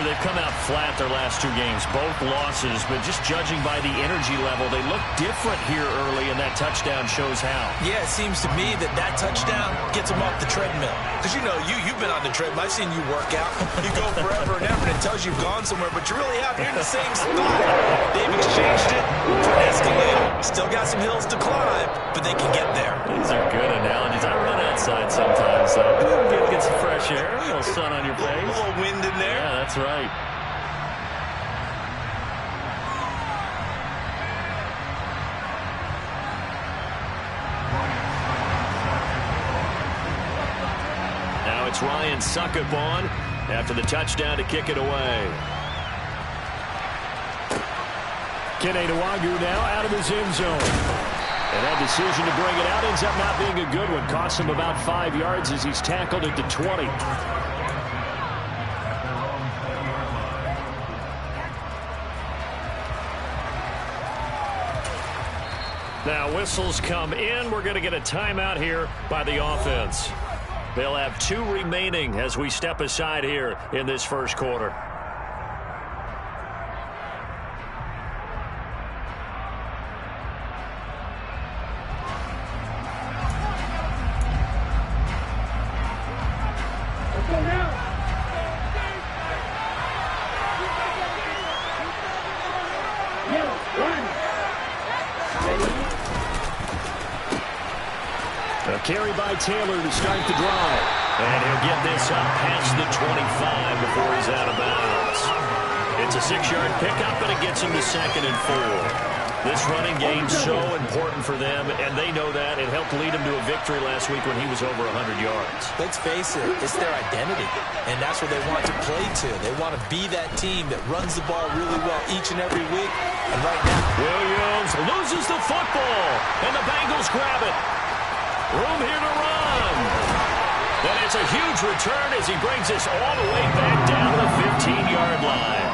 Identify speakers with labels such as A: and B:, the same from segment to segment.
A: they've come out flat their last 2 games, both losses, but just judging by the energy level, they look different here early, and that touchdown shows how.
B: Yeah, it seems to me that touchdown gets them off the treadmill. Because, you know, you've been on the treadmill. I've seen you work out. You go forever and ever, and it tells you you've gone somewhere, but you're really out here in the same spot. They've exchanged it for an escalator. Still got some hills to climb, but they can get there.
A: These are good analogies. I run outside sometimes, so get some fresh air, a little sun on your face.
B: A little wind in there.
A: Yeah, that's right. Now it's Ryan Suckup on after the touchdown to kick it away. Kene Nwangwu now out of his end zone. And that decision to bring it out ends up not being a good one. Costs him about 5 yards as he's tackled at the 20. Now whistles come in. We're going to get a timeout here by the offense. They'll have 2 remaining as we step aside here in this first quarter. Carry by Taylor to start the drive. And he'll get this up past the 25 before he's out of bounds. It's a 6-yard pickup, but it gets him to 2nd and 4. This running game's so important for them, and they know that. It helped lead him to a victory last week when he was over 100 yards.
B: Let's face it, it's their identity, and that's what they want to play to. They want to be that team that runs the ball really well each and every week. And right now,
A: Williams loses the football, and the Bengals grab it. Room here to run. And it's a huge return as he brings this all the way back down the 15-yard line.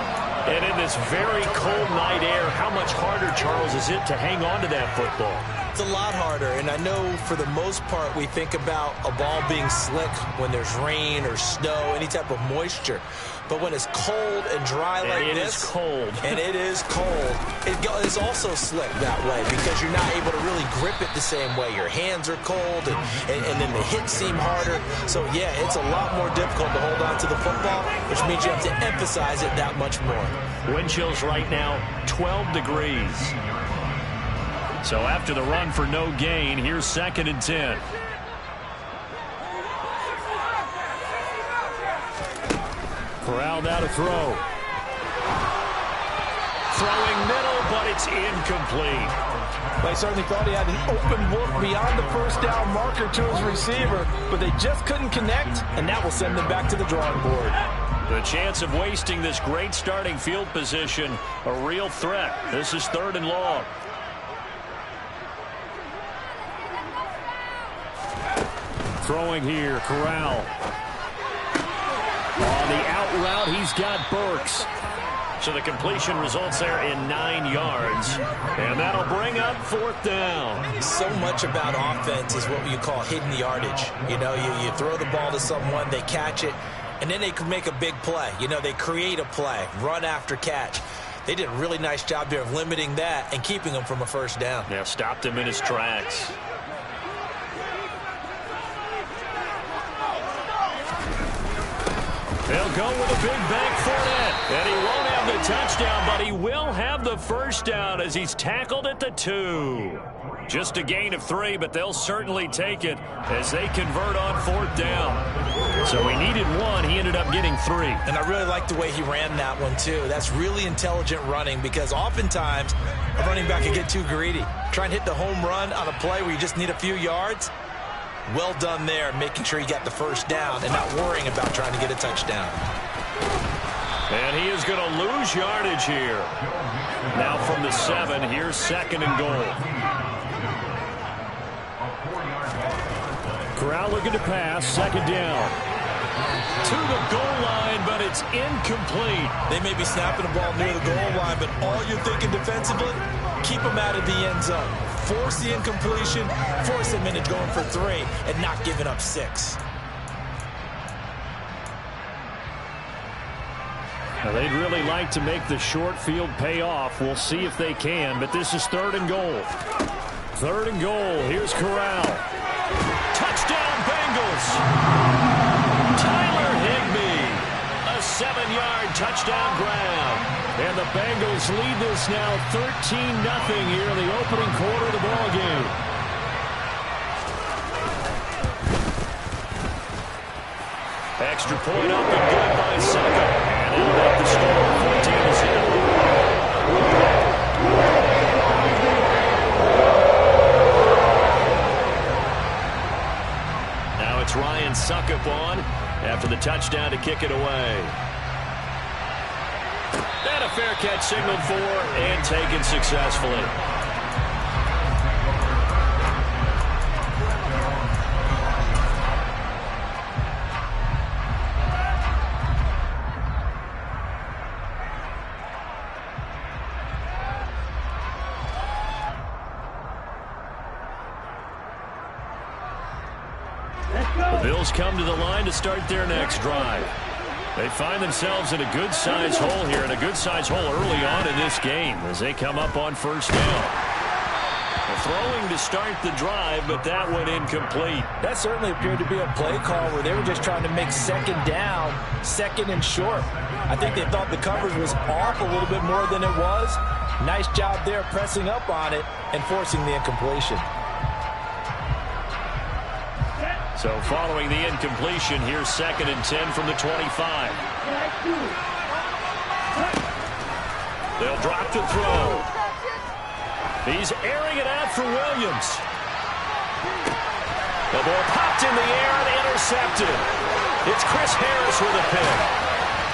A: And in this very cold night air, how much harder, Charles, is it to hang on to that football?
B: It's a lot harder, and I know for the most part we think about a ball being slick when there's rain or snow, any type of moisture. But when it's cold and dry like this,
A: it is cold.
B: And it is cold, it is also slick that way because you're not able to really grip it the same way. Your hands are cold, and then the hits seem harder. So, yeah, it's a lot more difficult to hold on to the football, which means you have to emphasize it that much more.
A: Wind chills right now, 12 degrees. So after the run for no gain, here's 2nd and 10. Corral now to throw. Throwing middle, but it's incomplete.
C: They certainly thought he had an open look beyond the first down marker to his receiver, but they just couldn't connect, and that will send them back to the drawing board.
A: The chance of wasting this great starting field position, a real threat. This is 3rd and long. Throwing here, Corral. On the out route, he's got Burks. So the completion results there in 9 yards. And that'll bring up 4th down.
B: So much about offense is what you call hidden yardage. You know, you throw the ball to someone, they catch it, and then they can make a big play. You know, they create a play, run after catch. They did a really nice job there of limiting that and keeping him from a first down.
A: Yeah, stopped him in his tracks. They'll go with a big bank for it. And he won't have the touchdown, but he will have the first down as he's tackled at the 2. Just a gain of 3, but they'll certainly take it as they convert on 4th down. So he needed 1. He ended up getting 3.
B: And I really like the way he ran that one, too. That's really intelligent running because oftentimes a running back can get too greedy. Try and hit the home run on a play where you just need a few yards. Well done there, making sure he got the first down and not worrying about trying to get a touchdown.
A: And he is going to lose yardage here. Now from the 7, here's 2nd and goal. Corral looking to pass, 2nd down. To the goal line, but it's incomplete.
B: They may be snapping the ball near the goal line, but all you're thinking defensively, keep them out of the end zone. Force the incompletion, force them into going for 3, and not giving up 6.
A: Now, they'd really like to make the short field pay off. We'll see if they can, but this is 3rd and goal. 3rd and goal. Here's Corral. Touchdown, Bengals. Tyler Higbee. A 7-yard touchdown grab. And the Bengals lead this now 13-0 here in the opening quarter of the ball game. Extra point up and good by Suckup. And it'll make the score 14-0. Now it's Ryan Suckup on after the touchdown to kick it away. And a fair catch signaled for and taken successfully. The Bills come to the line to start their next drive. They find themselves in a good-sized hole here, and a good-sized hole early on in this game as they come up on 1st down. They're throwing to start the drive, but that one incomplete.
C: That certainly appeared to be a play call where they were just trying to make 2nd down, 2nd and short. I think they thought the coverage was off a little bit more than it was. Nice job there pressing up on it and forcing the incompletion.
A: So following the incompletion, here's 2nd and 10 from the 25. They'll drop to throw. He's airing it out for Williams. The ball popped in the air and intercepted. It's Chris Harris with a pick.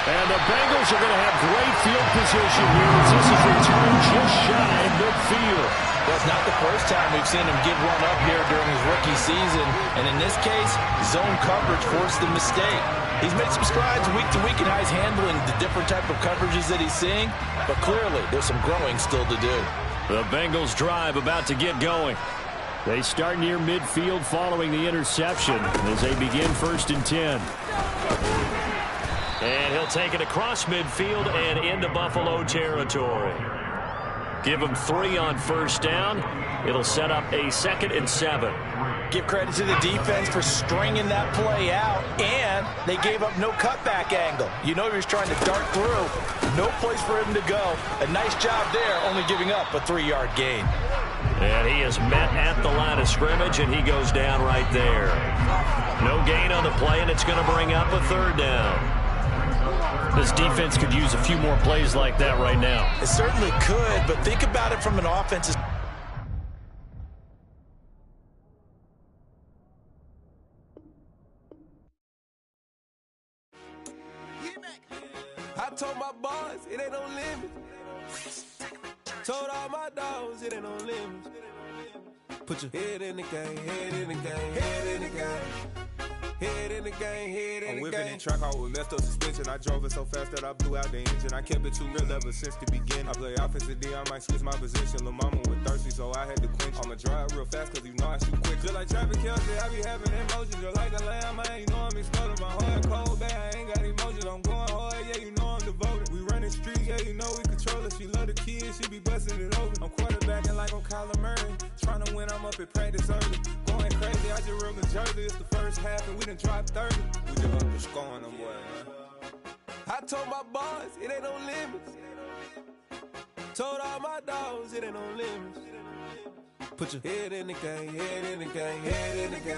A: And the Bengals are going to have great field position here as this is returned just shy of midfield.
C: Well, it's not the first time we've seen him give one up here during his rookie season. And in this case, zone coverage forced the mistake. He's made some strides week to week, and how he's handling the different type of coverages that he's seeing. But clearly, there's some growing still to do.
A: The Bengals drive about to get going. They start near midfield following the interception as they begin 1st and 10. And he'll take it across midfield and into Buffalo territory. Give him 3 on 1st down. It'll set up a 2nd and 7.
C: Give credit to the defense for stringing that play out, and they gave up no cutback angle. You know he was trying to dart through. No place for him to go. A nice job there, only giving up a 3-yard gain.
A: And he is met at the line of scrimmage, and he goes down right there. No gain on the play, and it's going to bring up a 3rd down. This defense could use a few more plays like that right now.
C: It certainly could, but think about it from an offensive.
D: I told my boys it ain't no limit. Told all my dogs it ain't no limit. Put your head in the game, head in the game, head in the game. Head in the game, head in the game. I'm whipping in track out with messed up suspension. I drove it so fast that I blew out the engine. I kept it too real ever since the beginning. I play offensive D, I might switch my position. Lil' mama was thirsty, so I had to quench. I'ma drive real fast, cause you know I shoot quick. Just like traffic Kelsey, I be having emotions. Just like a lamb, I ain't know I'm exploding. My heart cold, bad, I ain't got emotions. I'm going hard, yeah, you know I'm devoted. We running streets, yeah, you know we control it. She love the kids, she be busting it over. I'm quarterbacking like I'm Kyler Murray. Trying to win, I'm up at practice early. Going crazy, I just real the jersey. It's the first half, and we done dropped 30. We just up to scoring them, boy, man. I told my boys it ain't no limits. Told all my dogs it ain't no limits. Put your head in the game, head in the game, head in the game.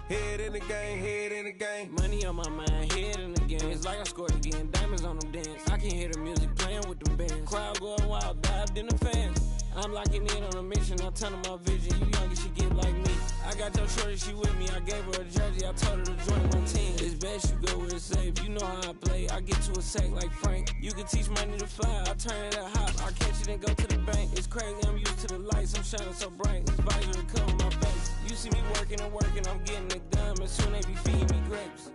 D: Head in the game, head in the game.
E: Money on my mind, head in the game. It's like I scored again, diamonds on them dance. I can hear the music playing with them bands. Crowd going wild, dived in the fans. I'm locking in on a mission, I'm telling my vision. You young, you should get like me. I got your shorty, she with me. I gave her a jersey, I told her to join my team. It's best you go where it's safe. You know how I play, I get to a sack like Frank. You can teach money to fly, I turn it up hot. I catch it and go to the bank. It's crazy, I'm used to the lights, I'm shining so bright. This visor to cover my face. You see me working and working, I'm getting it done. But soon they be feeding me grapes.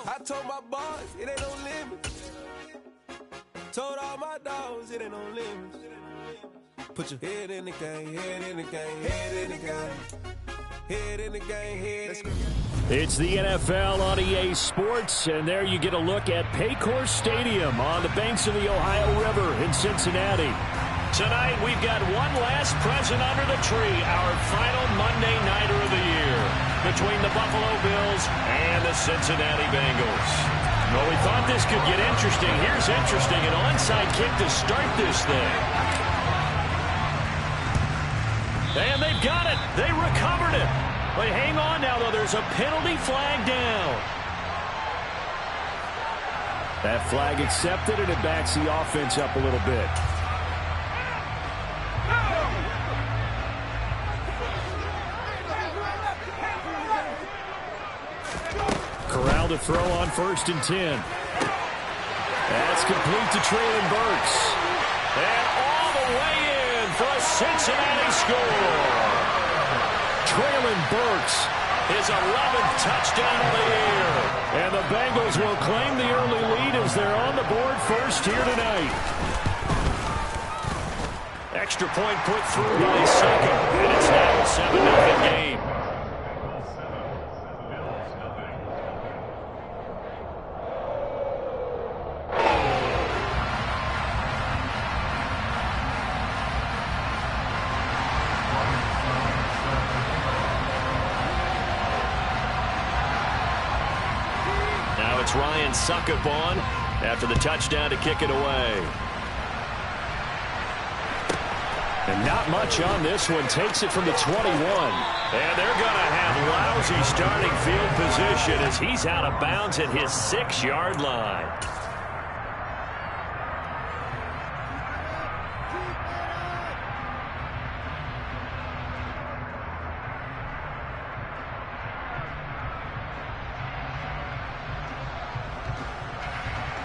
D: I told my boys it ain't no limits. Told all my dogs it ain't no limits. Put your head in the game, head in the game, head in the game. Head in the game, head in the game.
A: It's the NFL on EA Sports, and there you get a look at Paycor Stadium on the banks of the Ohio River in Cincinnati. Tonight, we've got one last present under the tree, our final Monday Nighter of the year, between the Buffalo Bills and the Cincinnati Bengals. Well, we thought this could get interesting. Here's interesting, an onside kick to start this thing. And they've got it. They recovered it. But hang on now, though. There's a penalty flag down. That flag accepted, and it backs the offense up a little bit. Corral to throw on 1st and 10. That's complete to Traylon Burks. And all the way in for a Cincinnati score. Traylon Burks, his 11th touchdown of the year. And the Bengals will claim the early lead as they're on the board first here tonight. Extra point put through by second, and it's now a 7-0 game. It's Ryan Suckup on after the touchdown to kick it away. And not much on this one. Takes it from the 21. And they're going to have lousy starting field position as he's out of bounds at his 6-yard line.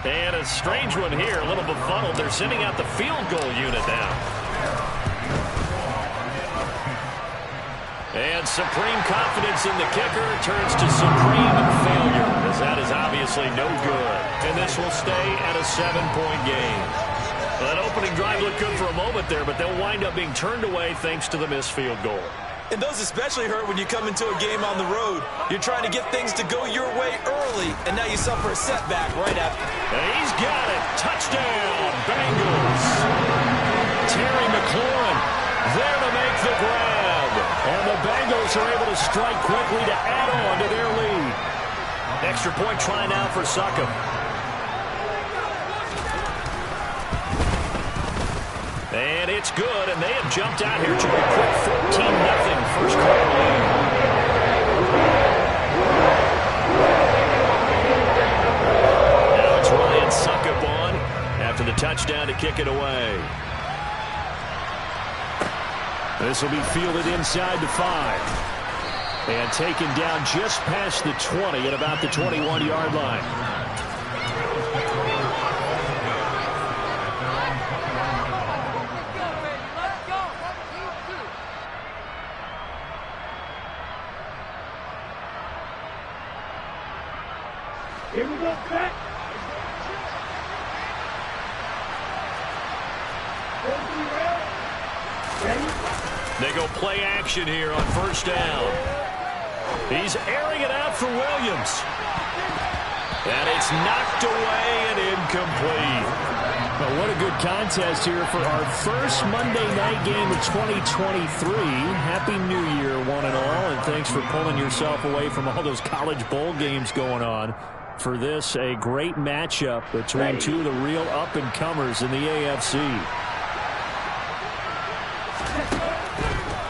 A: And a strange one here, a little befuddled. They're sending out the field goal unit now. And supreme confidence in the kicker turns to supreme failure, as that is obviously no good. And this will stay at a 7-point game. Well, that opening drive looked good for a moment there, but they'll wind up being turned away thanks to the missed field goal.
B: And those especially hurt when you come into a game on the road. You're trying to get things to go your way early, and now you suffer a setback right after.
A: And he's got it. Touchdown, Bengals. Terry McLaurin there to make the grab. And the Bengals are able to strike quickly to add on to their lead. Extra point try now for Suckup. And it's good, and they have jumped out here to a quick 14-0 first quarter lead. Now it's Ryan Suckup on after the touchdown to kick it away. This will be fielded inside the 5. And taken down just past the 20 at about the 21-yard line.
F: Here we go, back.
A: They go play action here on 1st down. He's airing it out for Williams. And it's knocked away and incomplete.
F: Well, what a good contest here for our first Monday night game of 2023. Happy New Year, one and all, and thanks for pulling yourself away from all those college bowl games going on. For this, a great matchup between two of the real up-and-comers in the AFC.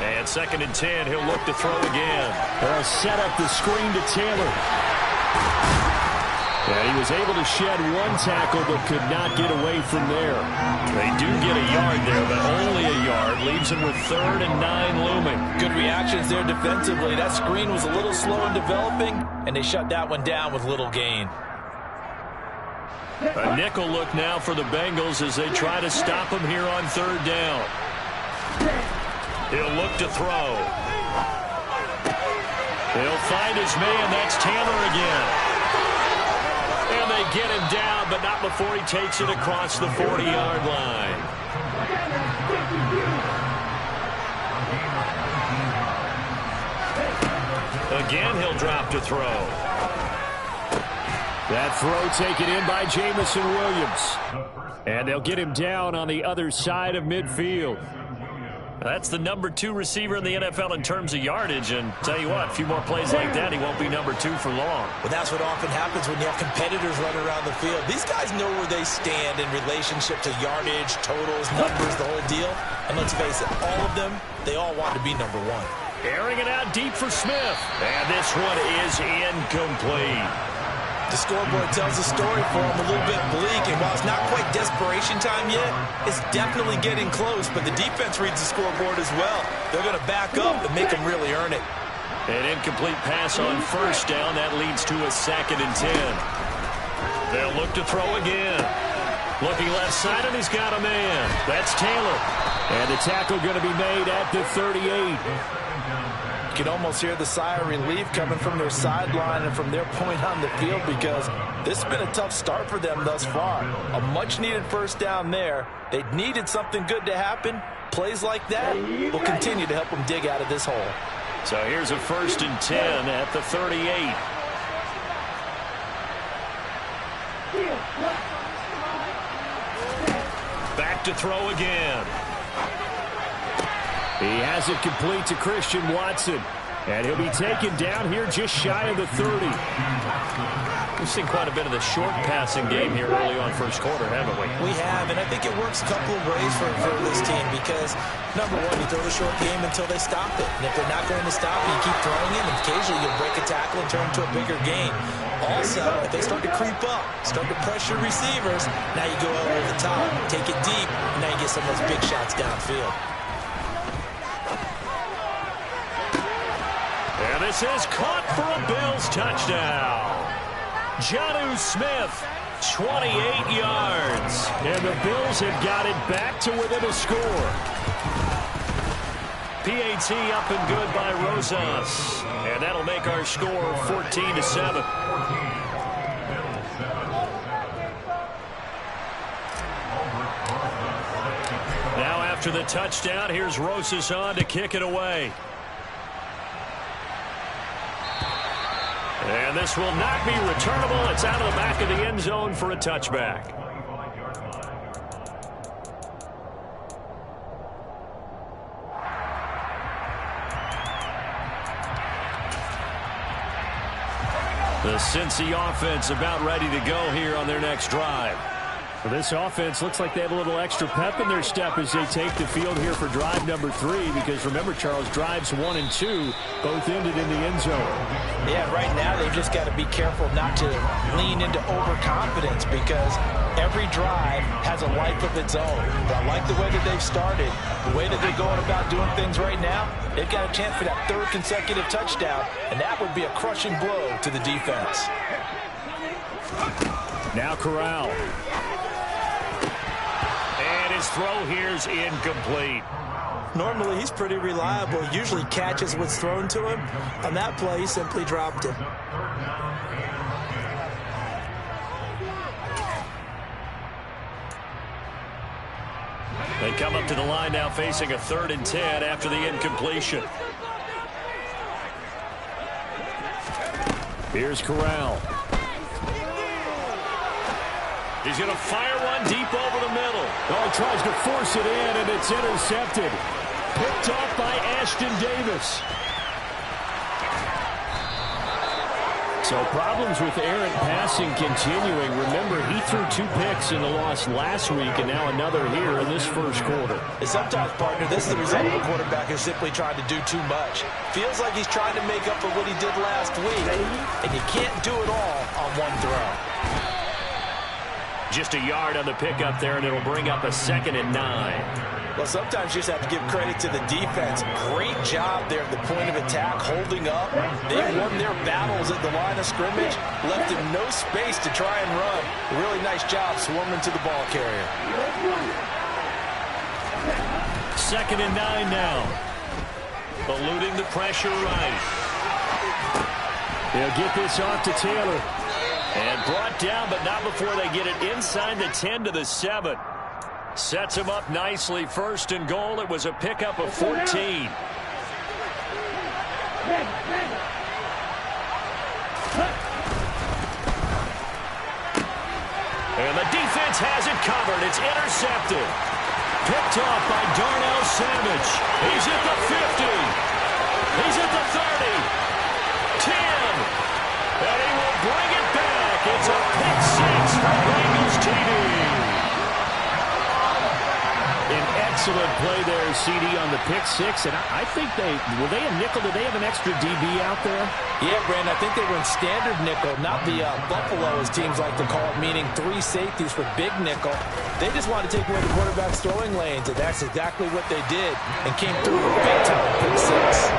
A: And 2nd and 10, he'll look to throw again.
F: They'll set up the screen to Taylor.
A: Yeah, he was able to shed one tackle but could not get away from there. They do get a yard there, but only a yard. Leaves him with 3rd and 9 looming.
C: Good reactions there defensively. That screen was a little slow in developing, and they shut that one down with little gain.
A: A nickel look now for the Bengals as they try to stop him here on 3rd down. He'll look to throw. He'll find his man. That's Taylor again. And they get him down, but not before he takes it across the 40-yard line. Again, he'll drop to throw.
F: That throw taken in by Jamison Williams. And they'll get him down on the other side of midfield.
A: That's the number 2 receiver in the NFL in terms of yardage. And tell you what, a few more plays like that, he won't be number 2 for long.
B: Well, that's what often happens when you have competitors running around the field. These guys know where they stand in relationship to yardage, totals, numbers, the whole deal. And let's face it, all of them, they all want to be number 1.
A: Airing it out deep for Smith. And this one is incomplete.
B: The scoreboard tells a story for him, a little bit bleak, and while it's not quite desperation time yet, it's definitely getting close, but the defense reads the scoreboard as well. They're going to back up and make them really earn it.
A: An incomplete pass on first down. That leads to a 2nd and 10. They'll look to throw again. Looking left side, and he's got a man. That's Taylor.
F: And the tackle going to be made at the 38.
C: You can almost hear the sigh of relief coming from their sideline and from their point on the field, because this has been a tough start for them thus far. A much-needed first down there. They needed something good to happen. Plays like that will continue to help them dig out of this hole.
A: So here's a 1st and 10 at the 38. Back to throw again.
F: He has it complete to Christian Watson. And he'll be taken down here just shy of the 30.
A: We've seen quite a bit of the short passing game here early on first quarter, haven't we?
B: We have, and I think it works a couple of ways for this team because, number one, you throw the short game until they stop it. And if they're not going to stop it, you keep throwing it, and occasionally you'll break a tackle and turn it into a bigger gain. Also, if they start to creep up, start to pressure receivers, now you go over the top, take it deep, and now you get some of those big shots downfield.
A: And this is caught for a Bills touchdown. Jonnu Smith, 28 yards.
F: And the Bills have got it back to within a score.
A: PAT up and good by Rosas. And that'll make our score 14-7. Now after the touchdown, here's Rosas on to kick it away. And this will not be returnable. It's out of the back of the end zone for a touchback. The Cincy offense about ready to go here on their next drive.
F: Well, this offense looks like they have a little extra pep in their step as they take the field here for drive number 3, because remember, Charles, drives 1 and 2 both ended in the end zone.
C: Yeah, right now they've just got to be careful not to lean into overconfidence, because every drive has a life of its own. But I like the way that they've started, the way that they're going about doing things right now. They've got a chance for that 3rd consecutive touchdown, and that would be a crushing blow to the defense.
F: Now Corral.
A: His throw here's incomplete.
B: Normally, he's pretty reliable. Usually catches what's thrown to him. On that play, he simply dropped it.
A: They come up to the line now facing a 3rd and 10 after the incompletion.
F: Here's Corral.
A: He's going to fire one deep over the middle.
F: Oh, he tries to force it in, and it's intercepted. Picked off by Ashton Davis. So problems with errant passing continuing. Remember, he threw 2 picks in the loss last week, and now another here in this first quarter.
B: And sometimes, partner, this is the result of a quarterback who's simply trying to do too much. Feels like he's trying to make up for what he did last week, and you can't do it all on one throw.
A: Just a yard on the pickup there, and it'll bring up a 2nd and 9.
B: Well, sometimes you just have to give credit to the defense. Great job there at the point of attack, holding up. They won their battles at the line of scrimmage, left him no space to try and run. A really nice job swarming to the ball carrier.
A: 2nd and 9 now. Eluding the pressure right.
F: They'll get this off to Taylor.
A: And brought down, but not before they get it inside the 10 to the 7. Sets him up nicely. 1st and goal. It was a pickup of 14. defense has it covered. It's intercepted. Picked off by Darnell Savage. He's at the 50. He's at the 30. 10. And he will bring it back. It's a pick six for Bengals TD.
F: An excellent play there, CD, on the pick six. And I think were they a nickel? Did they have an extra DB out there?
C: Yeah, Brandon, I think they were in standard nickel, not the Buffalo, as teams like to call it, meaning 3 safeties for big nickel. They just wanted to take away the quarterback's throwing lanes, and that's exactly what they did, and came through with a big-time pick six.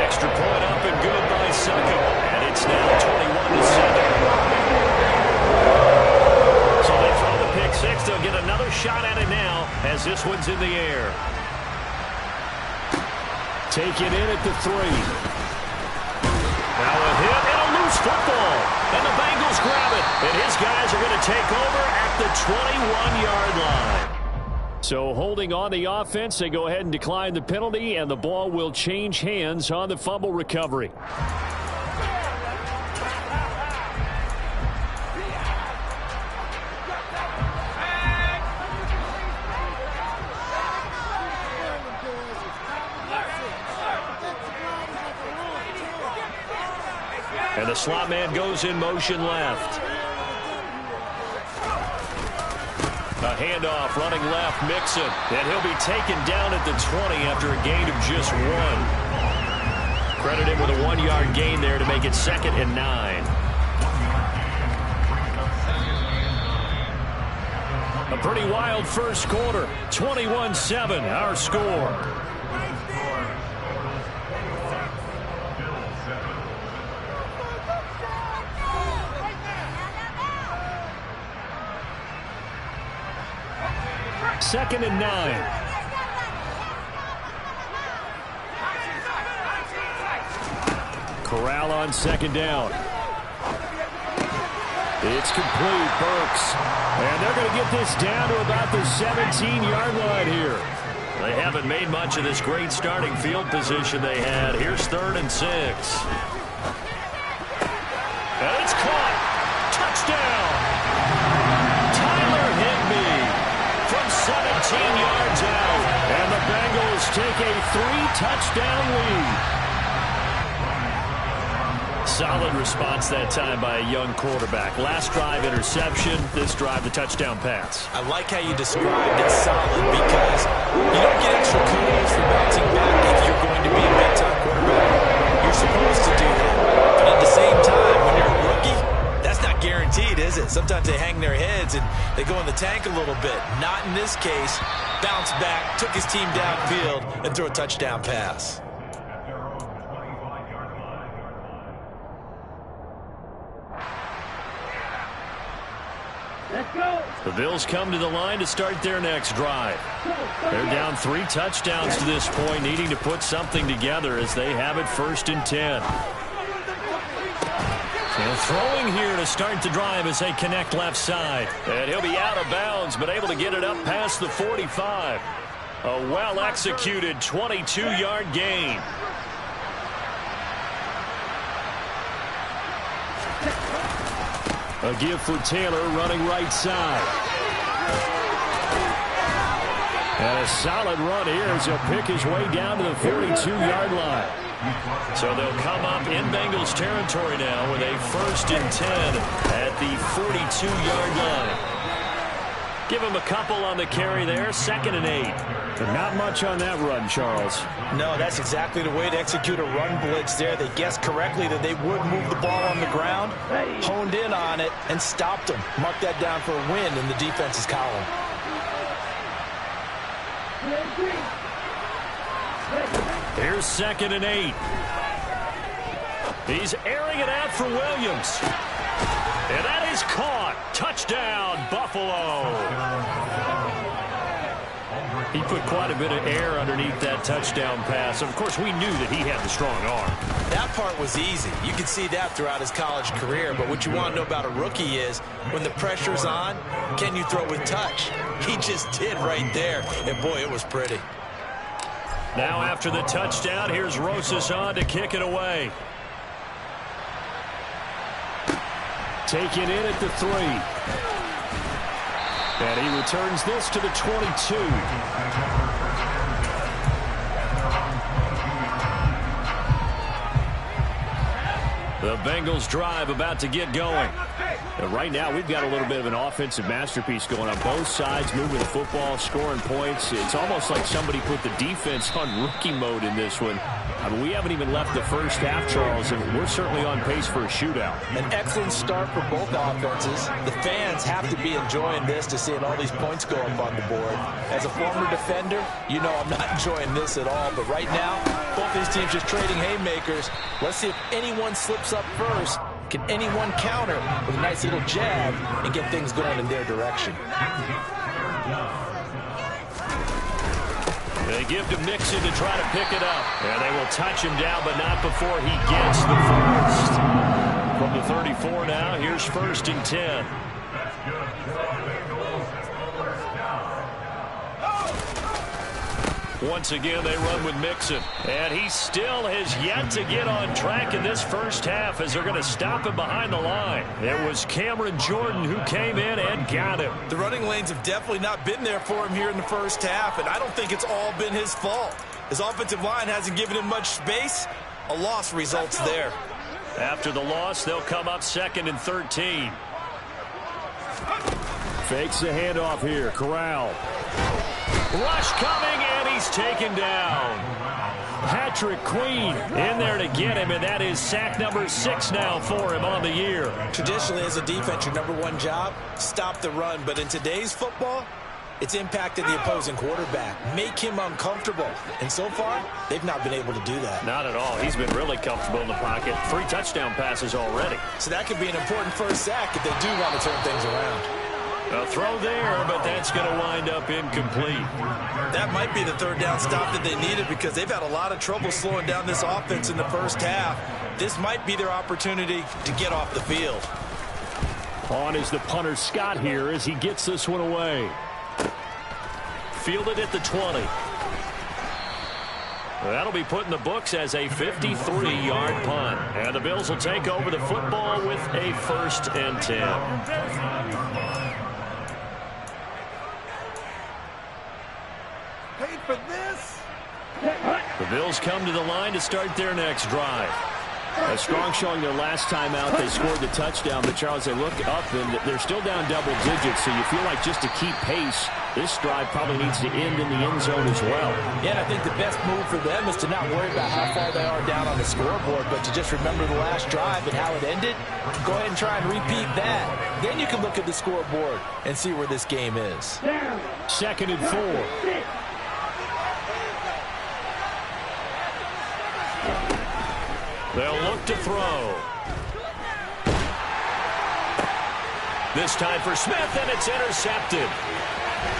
A: Extra point up and good by Succo. And it's now 21-7. So they throw the pick six. They'll get another shot at it now as this one's in the air.
F: Take it in at the 3.
A: Now a hit and a loose football. And the Bengals grab it. And his guys are going to take over at the 21-yard line.
F: So holding on the offense, they go ahead and decline the penalty, and the ball will change hands on the fumble recovery.
A: And the slot man goes in motion left. A handoff running left, Mixon. And he'll be taken down at the 20 after a gain of just 1. Credit him with a 1-yard gain there to make it 2nd and 9. A pretty wild first quarter. 21-7, our score.
F: Second and 9. Corral on second down. It's complete. Burks. And they're going to get this down to about the 17-yard line here.
A: They haven't made much of this great starting field position they had. Here's 3rd and 6. And it's caught. Touchdown. Tyler Higbee from 17 yards out.
F: And the Bengals take a 3-touchdown lead.
A: Solid response that time by a young quarterback. Last drive, interception. This drive, the touchdown pass.
B: I like how you described it solid because you don't get extra kudos for bouncing back if you're going to be a big-time quarterback. You're supposed to do that. But at the same time, when you're a rookie, that's not guaranteed, is it? Sometimes they hang their heads and they go in the tank a little bit. Not in this case. Bounced back, took his team downfield, and threw a touchdown pass.
A: The Bills come to the line to start their next drive. They're down 3 touchdowns to this point, needing to put something together as they have it 1st and 10. And throwing here to start the drive as they connect left side. And he'll be out of bounds, but able to get it up past the 45. A well-executed 22-yard gain.
F: A give for Taylor running right side. And a solid run here as he'll pick his way down to the 42-yard line.
A: So they'll come up in Bengals territory now with a 1st and 10 at the 42-yard line. Give him a couple on the carry there, 2nd and 8.
F: But not much on that run, Charles.
C: No, that's exactly the way to execute a run blitz there. They guessed correctly that they would move the ball on the ground, honed in on it, and stopped them. Mark that down for a win in the defense's column.
A: Here's 2nd and 8. He's airing it out for Williams. And that is caught. Touchdown, Buffalo. He put quite a bit of air underneath that touchdown pass. Of course, we knew that he had the strong arm.
B: That part was easy. You can see that throughout his college career. But what you want to know about a rookie is when the pressure's on, can you throw with touch? He just did right there. And, boy, it was pretty.
A: Now after the touchdown, here's Rosas on to kick it away.
F: Taken in at the 3. And he returns this to the 22. The Bengals drive about to get going. And right now, we've got a little bit of an offensive masterpiece going on both sides, moving the football, scoring points. It's almost like somebody put the defense on rookie mode in this one. I mean, we haven't even left the first half, Charles, and we're certainly on pace for a shootout.
C: An excellent start for both offenses. The fans have to be enjoying this to seeing all these points go up on the board. As a former defender, you know I'm not enjoying this at all. But right now, both these teams just trading haymakers. Let's see if anyone slips up first. Can anyone counter with a nice little jab and get things going in their direction?
A: They give to Mixon to try to pick it up. And they will touch him down, but not before he gets the first. From the 34 now, here's 1st and 10. Once again, they run with Mixon. And he still has yet to get on track in this first half as they're going to stop him behind the line. It was Cameron Jordan who came in and got him.
B: The running lanes have definitely not been there for him here in the first half, and I don't think it's all been his fault. His offensive line hasn't given him much space. A loss results there.
A: After the loss, they'll come up 2nd and 13.
F: Fakes the handoff here. Corral.
A: Rush coming, and he's taken down.
F: Patrick Queen in there to get him, and that is sack number 6 now for him on the year.
B: Traditionally, as a defense, your #1 job, stop the run. But in today's football, it's impacted the opposing quarterback. Make him uncomfortable. And so far, they've not been able to do that.
A: Not at all. He's been really comfortable in the pocket. 3 touchdown passes already.
B: So that could be an important first sack if they do want to turn things around.
A: A throw there, but that's going to wind up incomplete.
B: That might be the 3rd down stop that they needed because they've had a lot of trouble slowing down this offense in the first half. This might be their opportunity to get off the field.
F: On is the punter Scott here as he gets this one away.
A: Fielded at the 20. That'll be put in the books as a 53-yard punt. And the Bills will take over the football with a 1st and 10.
D: Paid for this.
A: The Bills come to the line to start their next drive.
F: A strong showing their last time out. They scored the touchdown, but Charles, they look up and they're still down double digits, so you feel like just to keep pace, this drive probably needs to end in the end zone as well.
C: Yeah, and I think the best move for them is to not worry about how far they are down on the scoreboard, but to just remember the last drive and how it ended. Go ahead and try and repeat that. Then you can look at the scoreboard and see where this game is.
F: 2nd and 4.
A: They'll look to throw. This time for Smith, and it's intercepted.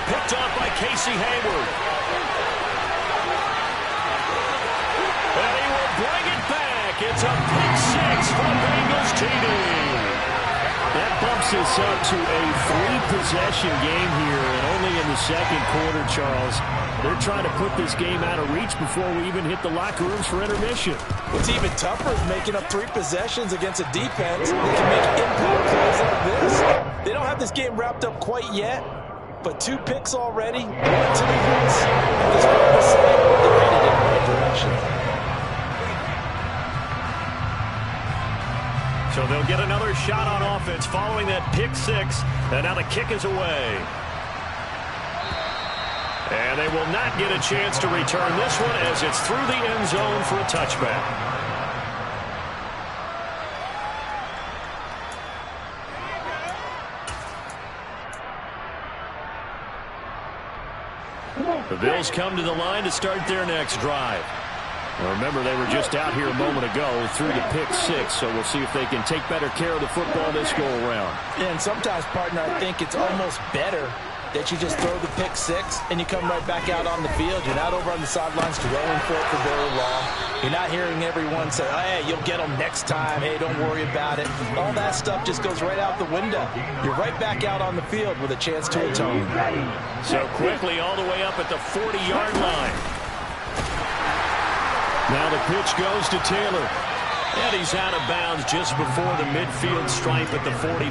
A: Picked off by Casey Hayward. And he will bring it back. It's a pick 6 for Bengals TD.
F: That bumps us up to a 3-possession game here, and only in the 2nd quarter, Charles. They're trying to put this game out of reach before we even hit the locker rooms for intermission.
C: What's even tougher is making up 3 possessions against a defense that can make impact plays like this. They don't have this game wrapped up quite yet, but 2 picks already, 1 to the house. At this point, the side, they're headed in the right direction.
A: So they'll get another shot on offense following that pick 6, and now the kick is away. And they will not get a chance to return this one as it's through the end zone for a touchback. The Bills come to the line to start their next drive.
F: Well, remember, they were just out here a moment ago through the pick 6, so we'll see if they can take better care of the football this go-around.
C: Yeah, and sometimes, partner, I think it's almost better that you just throw the pick 6 and you come right back out on the field. You're not over on the sidelines dwelling for it for very long. You're not hearing everyone say, oh, hey, you'll get them next time. Hey, don't worry about it. All that stuff just goes right out the window. You're right back out on the field with a chance to atone.
A: So quickly all the way up at the 40-yard line.
F: Now the pitch goes to Taylor.
A: And he's out of bounds just before the midfield stripe at the 49.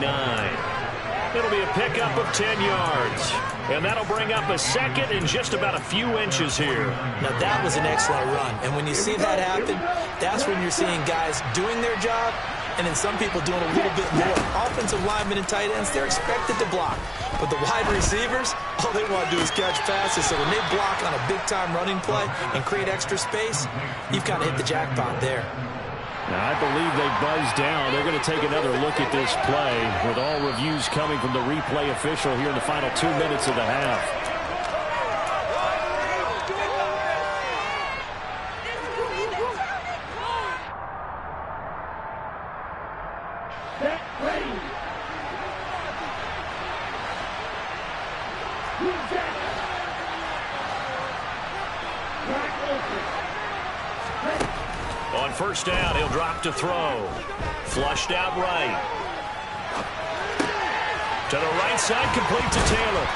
A: It'll be a pickup of 10 yards. And that'll bring up a second and just about a few inches here.
B: Now, that was an excellent run. And when you see that happen, that's when you're seeing guys doing their job and then some people doing a little bit more. Offensive linemen and tight ends, they're expected to block. But the wide receivers, all they want to do is catch passes. So when they block on a big-time running play and create extra space, you've kind of hit the jackpot there.
F: Now, I believe they buzzed down. They're going to take another look at this play with all reviews coming from the replay official here in the final 2 minutes of the half.
A: On first down, he'll drop to throw. Flushed out right. To the right side, complete to Taylor.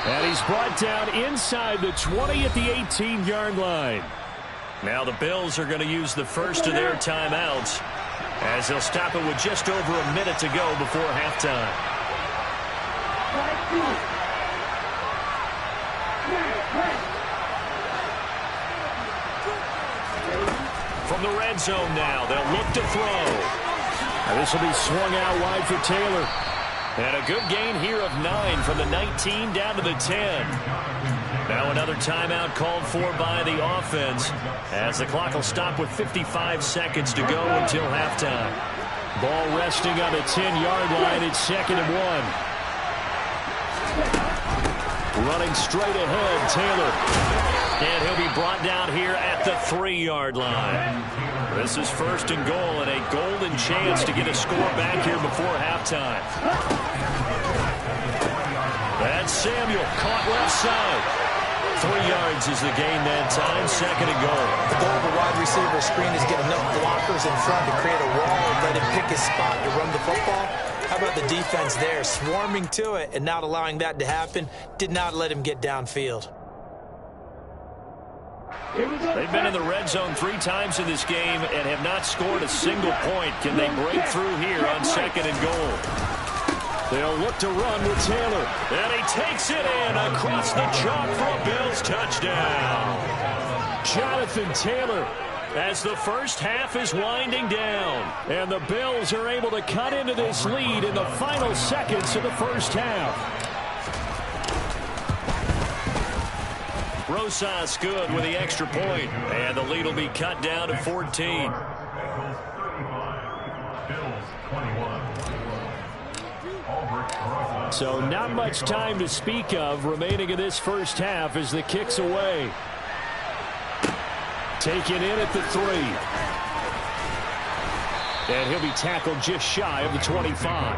F: And he's brought down inside the 20 at the 18-yard line.
A: Now the Bills are going to use the first of their timeouts as they'll stop it with just over a minute to go before halftime. From the red zone now, they'll look to throw.
F: Now this will be swung out wide for Taylor.
A: And a good gain here of 9 from the 19 down to the 10. Now another timeout called for by the offense as the clock will stop with 55 seconds to go until halftime.
F: Ball resting on the 10-yard line. It's 2nd and 1. Running straight ahead, Taylor.
A: And he'll be brought down here at the 3-yard line. This is 1st and goal and a golden chance to get a score back here before halftime. That's Samuel caught left side. 3 yards is the gain that time. 2nd and goal.
B: The goal of a wide receiver screen is get enough blockers in front to create a wall and let him pick his spot to run the football. How about the defense there, swarming to it and not allowing that to happen? Did not let him get downfield.
A: They've been in the red zone 3 times in this game and have not scored a single point. Can they break through here on 2nd and goal?
F: They'll look to run with Taylor.
A: And he takes it in across the chalk for a Bills touchdown.
F: Jonathan Taylor.
A: As the first half is winding down.
F: And the Bills are able to cut into this lead in the final seconds of the first half.
A: Rosas good with the extra point. And the lead will be cut down to 14.
F: So not much time to speak of remaining in this first half as the kick's away. Taken in at the 3. And he'll be tackled just shy of the 25.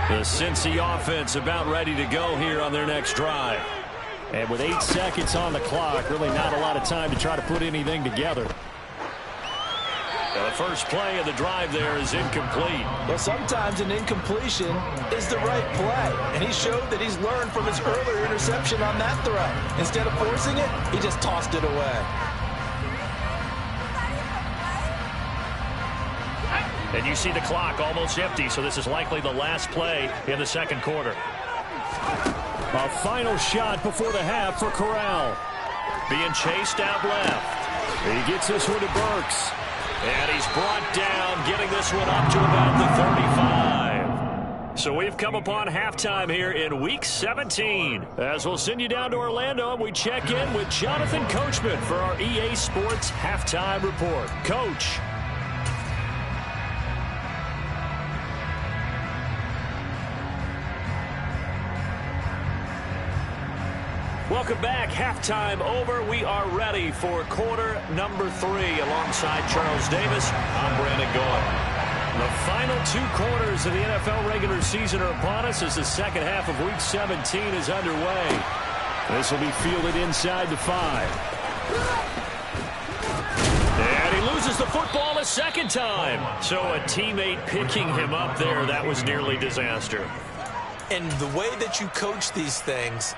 A: The Cincy offense about ready to go here on their next drive.
F: And with 8 seconds on the clock, really not a lot of time to try to put anything together.
A: The first play of the drive there is incomplete.
B: Well, sometimes an incompletion is the right play. And he showed that he's learned from his earlier interception on that throw. Instead of forcing it, he just tossed it away.
A: And you see the clock almost empty, so this is likely the last play in the second quarter.
F: A final shot before the half for Corral.
A: Being chased out left.
F: He gets this one to Burks.
A: And he's brought down, getting this one up to about the 35. So we've come upon halftime here in Week 17. As we'll send you down to Orlando, and we check in with Jonathan Coachman for our EA Sports Halftime Report. Coach. Welcome back. Halftime over. We are ready for quarter number 3 alongside Charles Davis. I'm Brandon Gaudin. The final 2 quarters of the NFL regular season are upon us as the second half of Week 17 is underway.
F: This will be fielded inside the 5.
A: And he loses the football a second time. So a teammate picking him up there, that was nearly disaster.
B: And the way that you coach these things,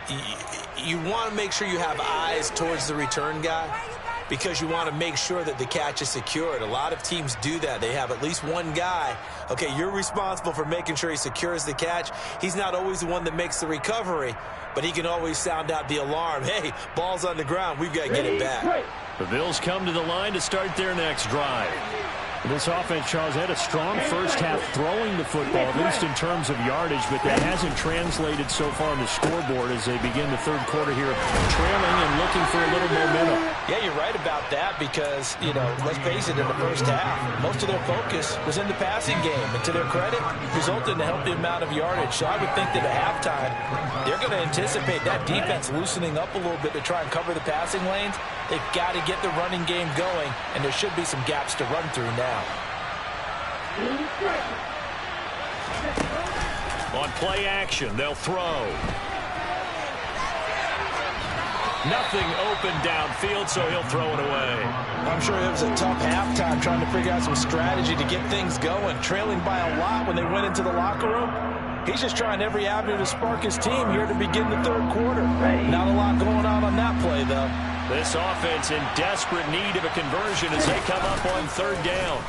B: you want to make sure you have eyes towards the return guy because you want to make sure that the catch is secured. A lot of teams do that. They have at least one guy. Okay, you're responsible for making sure he secures the catch. He's not always the one that makes the recovery, but he can always sound out the alarm. Hey, ball's on the ground. We've got to get it back.
F: The Bills come to the line to start their next drive. This offense, Charles, had a strong first half throwing the football, at least in terms of yardage, but that hasn't translated so far on the scoreboard as they begin the third quarter here, trailing and looking for a little momentum.
C: Yeah, you're right about that because, let's face it, in the first half, most of their focus was in the passing game. And to their credit, resulted in a healthy amount of yardage. So I would think that at halftime, they're going to anticipate that defense loosening up a little bit to try and cover the passing lanes. They've got to get the running game going, and there should be some gaps to run through now.
A: On play action, they'll throw. Nothing open downfield, so he'll throw it away.
C: I'm sure it was a tough halftime trying to figure out some strategy to get things going, trailing by a lot when they went into the locker room. He's just trying every avenue to spark his team here to begin the third quarter. Not a lot going on that play, though.
A: This offense in desperate need of a conversion as they come up on third down.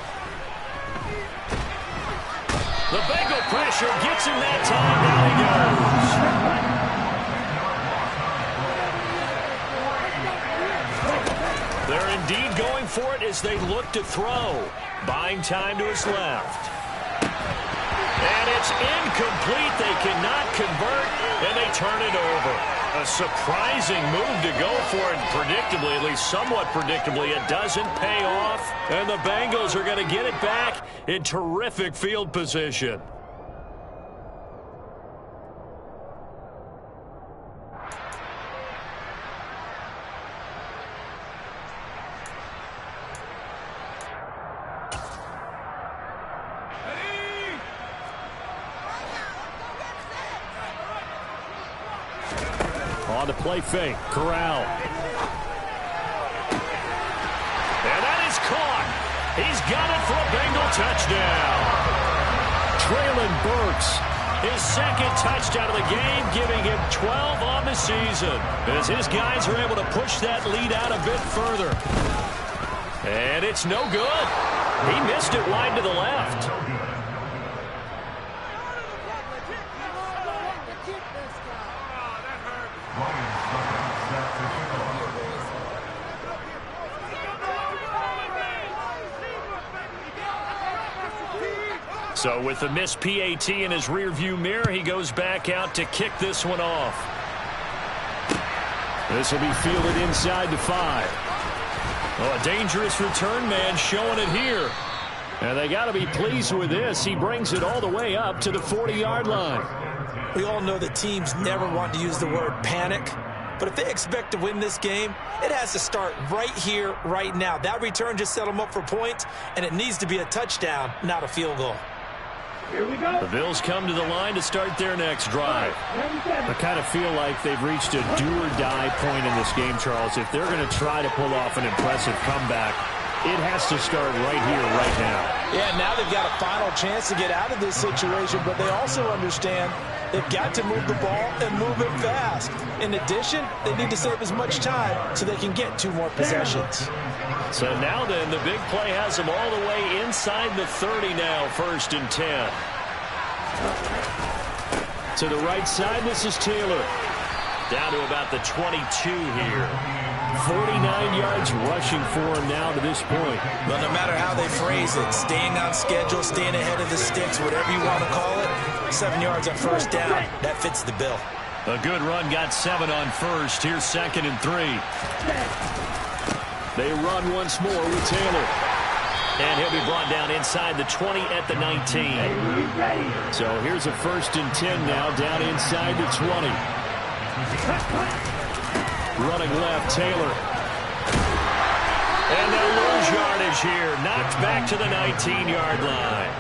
A: The Bengal pressure gets him that time. Down he goes. They're indeed going for it as they look to throw. Buying time to his left. And it's incomplete. They cannot convert, and they turn it over. A surprising move to go for it. Predictably, at least somewhat predictably, it doesn't pay off. And the Bengals are going to get it back in terrific field position. On the play fake, Corral. And that is caught. He's got it for a Bengal touchdown. Traylon Burks, his second touchdown of the game, giving him 12 on the season. As his guys are able to push that lead out a bit further. And it's no good. He missed it wide to the left. So with the missed PAT in his rearview mirror, he goes back out to kick this one off. This will be fielded inside the 5. Oh, a dangerous return man showing it here. And they got to be pleased with this. He brings it all the way up to the 40-yard line.
B: We all know that teams never want to use the word panic. But if they expect to win this game, it has to start right here, right now. That return just set them up for points, and it needs to be a touchdown, not a field goal.
F: Here we go. The Bills come to the line to start their next drive. I kind of feel like they've reached a do-or-die point in this game, Charles. If they're going to try to pull off an impressive comeback, it has to start right here, right now.
C: Yeah, now they've got a final chance to get out of this situation, but they also understand they've got to move the ball and move it fast. In addition, they need to save as much time so they can get 2 more possessions.
A: So now then, the big play has them all the way inside the 30 now, 1st and 10.
F: To the right side, this is Taylor.
A: Down to about the 22 here.
F: 49 yards rushing for him now to this point.
B: But no matter how they phrase it, staying on schedule, staying ahead of the sticks, whatever you want to call it, 7 yards on 1st down, that fits the bill.
A: A good run got 7 on 1st. Here's 2nd and 3.
F: They run once more with Taylor.
A: And he'll be brought down inside the 20 at the 19.
F: So here's a 1st and 10 now, down inside the 20. Running left, Taylor.
A: And they'll lose yardage here. Knocked back to the 19-yard line.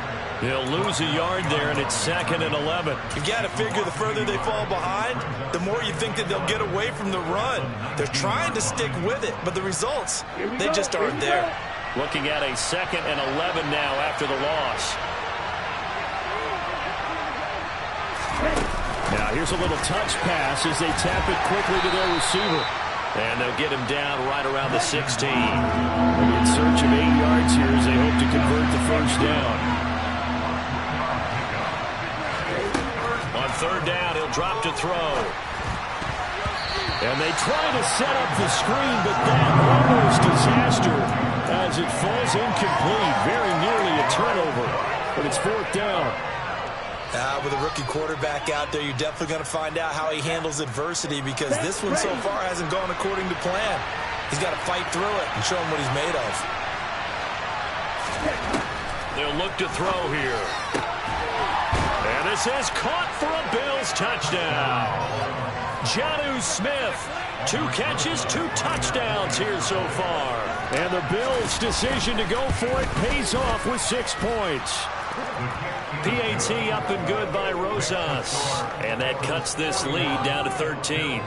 A: They'll lose a yard there, and it's 2nd and 11.
B: You got to figure the further they fall behind, the more you think that they'll get away from the run. They're trying to stick with it, but the results, they just aren't there.
A: Looking at a 2nd and 11 now after the loss.
F: here's a little touch pass as they tap it quickly to their receiver.
A: And they'll get him down right around the 16.
F: In search of 8 yards here as they hope to convert the first down.
A: On third down, he'll drop to throw.
F: And they try to set up the screen, but that almost disaster as it falls incomplete. Very nearly a turnover, but it's fourth down.
B: With a rookie quarterback out there, you're definitely going to find out how he handles adversity, because this one so far hasn't gone according to plan. He's got to fight through it and show him what he's made of.
A: They'll look to throw here. And this is caught for a Bills touchdown. Jonnu Smith, 2 catches, 2 touchdowns here so far.
F: And the Bills' decision to go for it pays off with 6 points.
A: PAT up and good by Rosas. And that cuts this lead down to 13.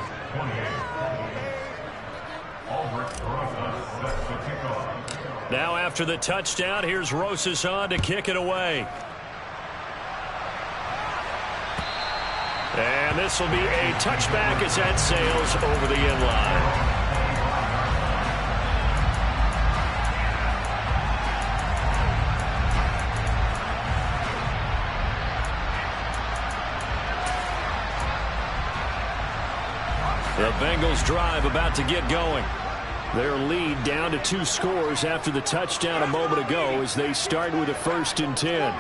A: Now after the touchdown, here's Rosas on to kick it away. And this will be a touchback as that sails over the end line. The Bengals drive about to get going.
F: Their lead down to 2 scores after the touchdown a moment ago as they start with a 1st and 10.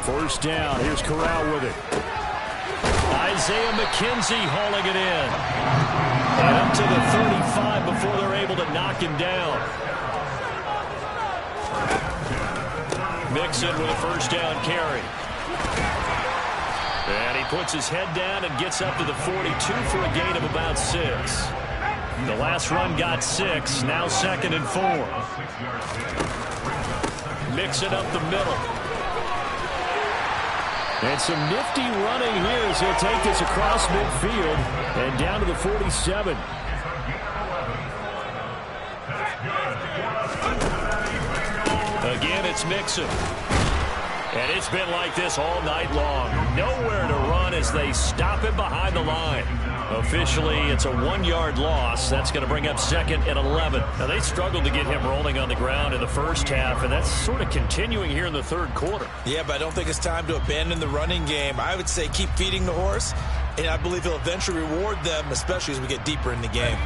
F: First down. Here's Corral with it.
A: Isaiah McKenzie hauling it in. And up to the 35 before they're able to knock him down. Mixon with a first down carry. And he puts his head down and gets up to the 42 for a gain of about 6. The last run got 6. Now 2nd and 4. Mixon up the middle.
F: And some nifty running here as he'll take this across midfield and down to the 47.
A: Again, it's Mixon. And it's been like this all night long. Nowhere to run as they stop him behind the line. Officially, it's a 1-yard loss. That's going to bring up 2nd and 11. Now, they struggled to get him rolling on the ground in the first half, and that's sort of continuing here in the third quarter.
B: Yeah, but I don't think it's time to abandon the running game. I would say keep feeding the horse, and I believe he'll eventually reward them, especially as we get deeper in the game.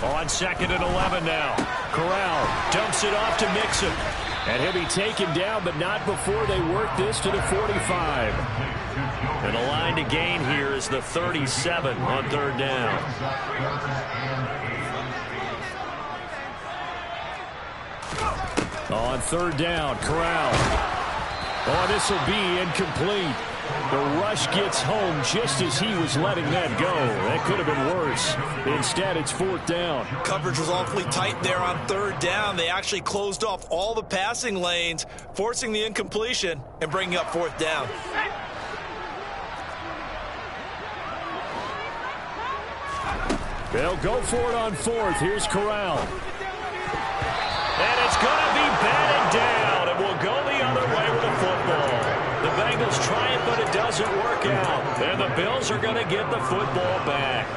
A: On 2nd and 11 now. Corral dumps it off to Mixon.
F: And he'll be taken down, but not before they work this to the 45.
A: And the line to gain here is the 37 on third down.
F: On third down, Corral. Oh, this will be incomplete. The rush gets home just as he was letting that go. That could have been worse. Instead, it's 4th down.
B: Coverage was awfully tight there on third down. They actually closed off all the passing lanes, forcing the incompletion and bringing up 4th down.
F: They'll go for it on 4th. Here's Corral.
A: And it's going to be batted down. It will go the other way with the football. The Bengals try it, but it doesn't work out. And the Bills are going to get the football back.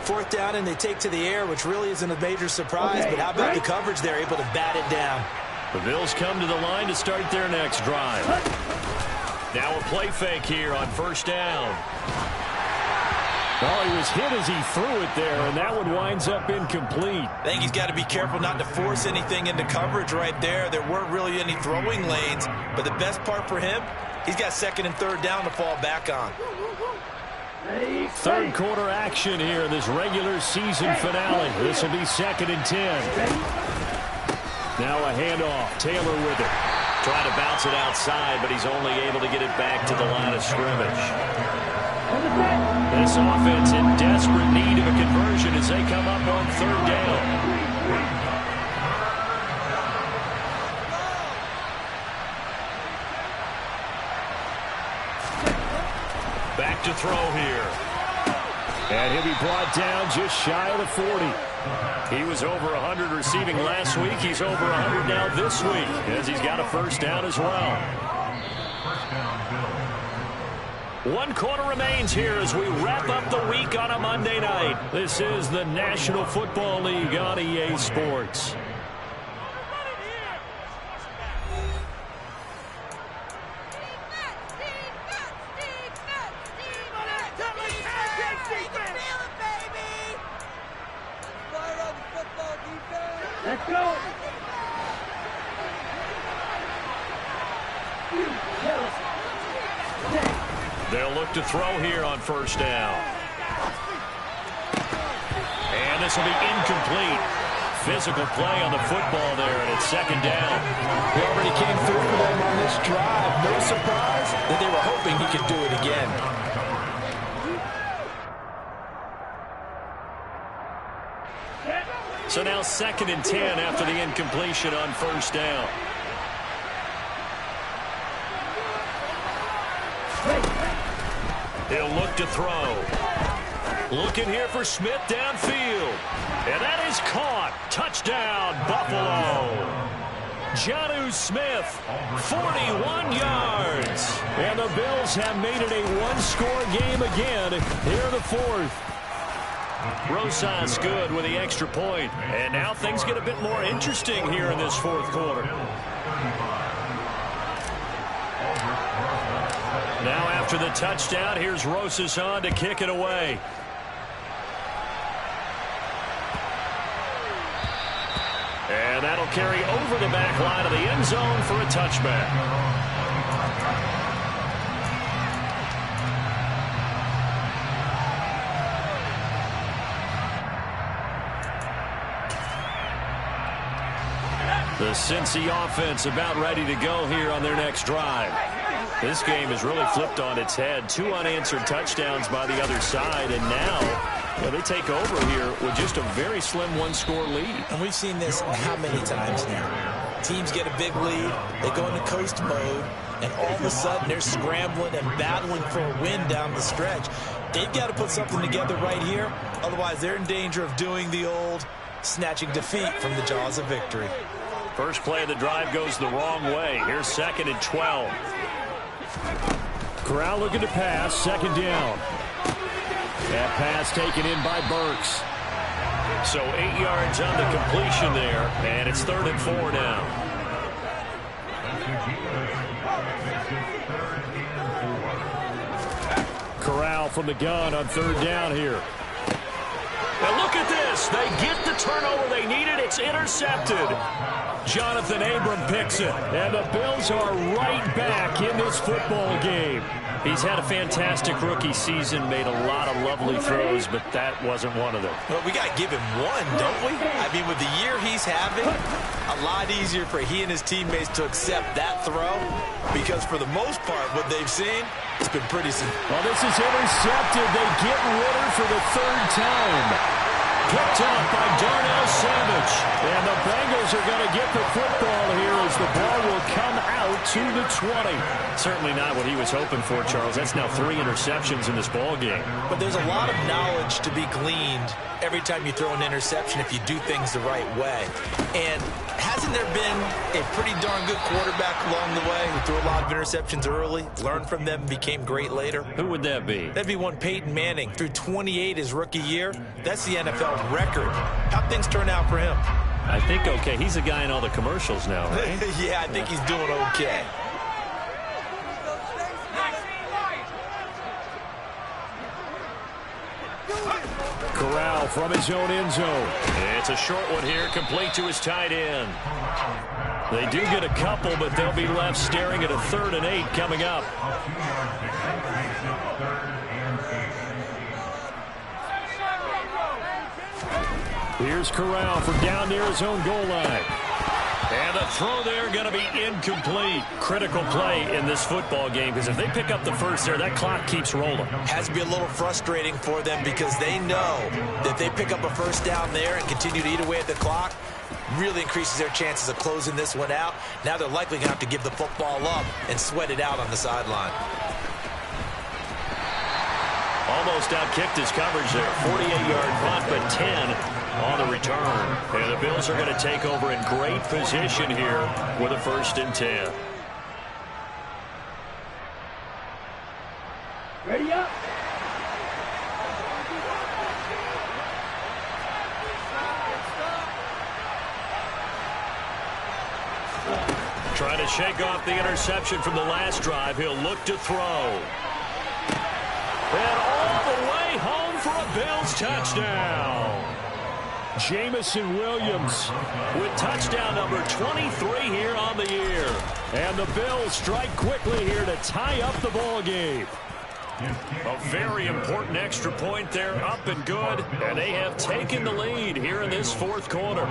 B: 4th down, and they take to the air, which really isn't a major surprise. But how about the coverage? They're able to bat it down.
A: The Bills come to the line to start their next drive. Now a play fake here on first down.
F: Oh, he was hit as he threw it there, and that one winds up incomplete.
B: I think he's got to be careful not to force anything into coverage right there. There weren't really any throwing lanes, but the best part for him, he's got 2nd and 3rd down to fall back on.
F: Third quarter action here in this regular season finale. This will be 2nd and 10. Now a handoff. Taylor with it.
A: Trying to bounce it outside, but he's only able to get it back to the line of scrimmage. This offense in desperate need of a conversion as they come up on third down. Back to throw here.
F: And he'll be brought down just shy of the 40. He was over 100 receiving last week. He's over 100 now this week as he's got a first down as well. 1 quarter remains here as we wrap up the week on a Monday night. This is the National Football League on EA Sports.
G: Let's go.
F: They'll look to throw here on first down. And this will be incomplete. Physical play on the football there, and it's second down.
C: He already came through for them on this drive. No surprise that they were hoping he could do it again.
F: So now 2nd and 10 after the incompletion on first down. He'll look to throw. Looking here for Smith downfield. And that is caught. Touchdown, Buffalo. Jonnu Smith, 41 yards. And the Bills have made it a one-score game again here in the 4th. Rosas good with the extra point. And now things get a bit more interesting here in this 4th quarter. Now after the touchdown, here's Rosas on to kick it away. And that'll carry over the back line of the end zone for a touchback. The Cincy offense about ready to go here on their next drive. This game has really flipped on its head. 2 unanswered touchdowns by the other side, and now they take over here with just a very slim one-score lead.
B: And we've seen this how many times now? Teams get a big lead, they go into coast mode, and all of a sudden they're scrambling and battling for a win down the stretch. They've got to put something together right here, otherwise they're in danger of doing the old snatching defeat from the jaws of victory.
F: First play of the drive goes the wrong way. Here's 2nd and 12. Corral looking to pass, 2nd down. That pass taken in by Burks. So 8 yards on the completion there, and it's 3rd and 4 now. Corral from the gun on 3rd down here. Now look at this. They get the turnover they needed. It's intercepted. Jonathan Abram picks it. And the Bills are right back in this football game. He's had a fantastic rookie season, made a lot of lovely throws, but that wasn't one of them.
B: Well, we got to give him one, don't we? I mean, with the year he's having, a lot easier for he and his teammates to accept that throw, because for the most part, what they've seen, it's been pretty simple.
F: Well, this is intercepted. They get Ritter for the 3rd time. Picked up by Darnell Savage. And the Bengals are going to get the football here as the ball will come out to the 20. Certainly not what he was hoping for, Charles. That's now 3 interceptions in this ball game.
B: But there's a lot of knowledge to be gleaned every time you throw an interception if you do things the right way. And hasn't there been a pretty darn good quarterback along the way who threw a lot of interceptions early, learned from them, became great later?
F: Who would that be?
B: That'd be one Peyton Manning. Threw 28 his rookie year. That's the NFL record. How'd things turn out for him?
F: I think okay. He's a guy in all the commercials now, right?
B: Yeah, I think he's doing okay.
F: Corral from his own end zone. It's a short one here, complete to his tight end. They do get a couple, but they'll be left staring at a 3rd and 8 coming up. Here's Corral from down near his own goal line. And the throw there going to be incomplete. Critical play in this football game, because if they pick up the first there, that clock keeps rolling.
B: Has to be a little frustrating for them because they know that if they pick up a first down there and continue to eat away at the clock, really increases their chances of closing this one out. Now they're likely going to have to give the football up and sweat it out on the sideline.
F: Almost outkicked his coverage there. 48-yard punt, but 10
A: on the return. And the Bills are going to take over in great position here with a 1st and 10.
F: Ready up.
A: Trying to shake off the interception from the last drive. He'll look to throw. And all the way home for a Bills touchdown.
F: Jamison Williams
A: With touchdown number 23 here on the year.
F: and the Bills strike quickly here to tie up the ball game.
A: A very important extra point there, up and good. And they have taken the lead here in this 4th quarter.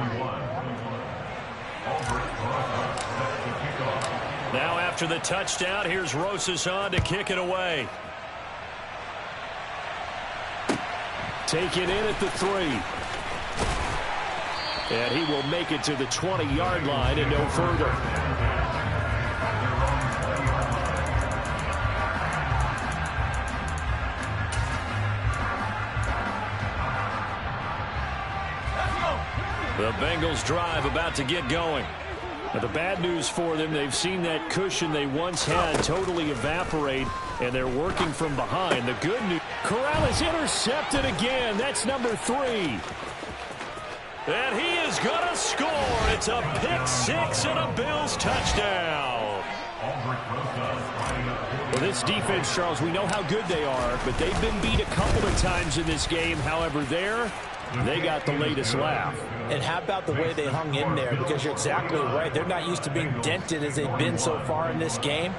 A: Now after the touchdown, here's Rosas on to kick it away.
F: Taken in at the 3. And he will make it to the 20-yard line and no further.
A: The Bengals drive about to get going.
F: But the bad news for them, they've seen that cushion they once had totally evaporate, and they're working from behind. The good news, Corral is intercepted again. That's number 3.
A: And he is going to score. It's a pick 6 and a Bills touchdown.
F: Well, this defense, Charles, we know how good they are, but they've been beat a couple of times in this game. However, they got the latest laugh.
C: And how about the way they hung in there? Because you're exactly right. They're not used to being dented as they've been so far in this game.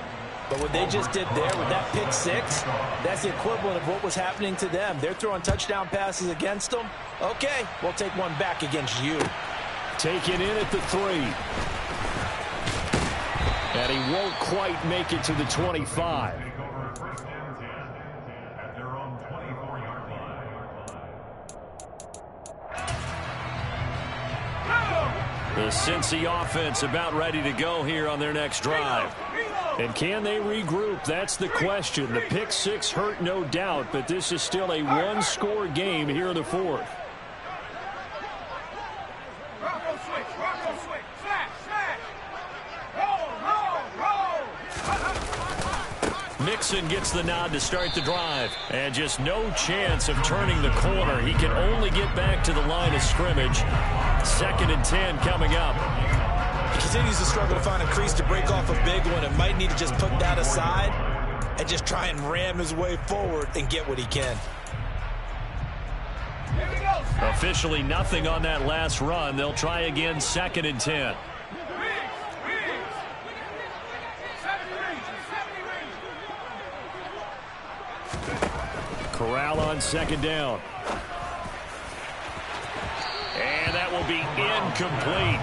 C: But what they just did there with that pick 6, that's the equivalent of what was happening to them. They're throwing touchdown passes against them. Okay, we'll take one back against you.
F: Taken in at the 3. And he won't quite make it to the 25.
A: The Cincy offense about ready to go here on their next drive.
F: And can they regroup? That's the question. The pick 6 hurt, no doubt, but this is still a one-score game here in the 4th.
A: Mixon gets the nod to start the drive. And just no chance of turning the corner. He can only get back to the line of scrimmage. 2nd and 10 coming up.
B: He continues to struggle to find a crease to break off a big one and might need to just put that aside and just try and ram his way forward and get what he can.
A: Officially nothing on that last run. They'll try again, 2nd and 10.
F: Corral on 2nd down.
A: And that will be incomplete.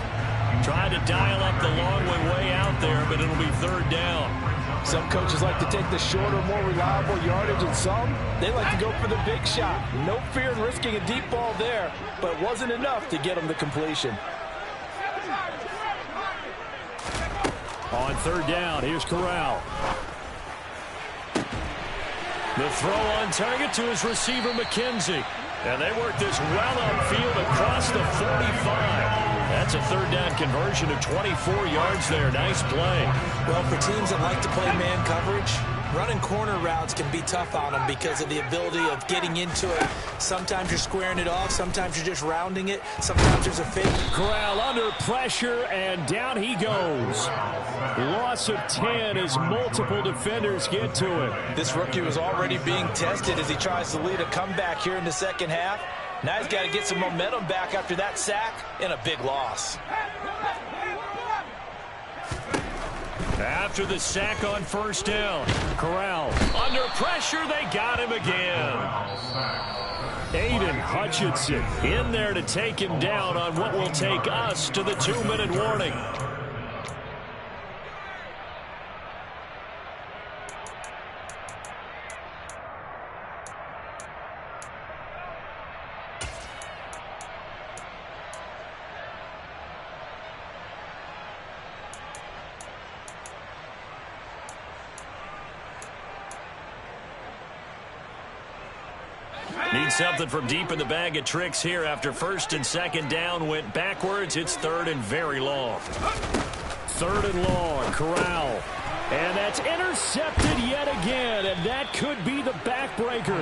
A: Trying to dial up the long way out there, but it'll be 3rd down.
C: Some coaches like to take the shorter, more reliable yardage, and some, they like to go for the big shot. No fear in risking a deep ball there, but it wasn't enough to get them the completion.
F: On 3rd down, here's Corral.
A: The throw on target to his receiver, McKenzie. And they work this well upfield across the 45. That's a 3rd down conversion of 24 yards there. Nice play.
B: Well, for teams that like to play man coverage, running corner routes can be tough on them because of the ability of getting into it. Sometimes you're squaring it off. Sometimes you're just rounding it. Sometimes there's a fake.
F: Corral under pressure, and down he goes. Loss of 10 as multiple defenders get to him.
C: This rookie was already being tested as he tries to lead a comeback here in the 2nd half. Now he's got to get some momentum back after that sack and a big loss.
A: After the sack on 1st down, Corral under pressure. They got him again.
F: Aiden Hutchinson
A: In there to take him down on what will take us to the 2-minute warning. Need something from deep in the bag of tricks here after first and second down went backwards. It's third and very long.
F: Third and long, Corral. And that's intercepted yet again, and that could be the backbreaker.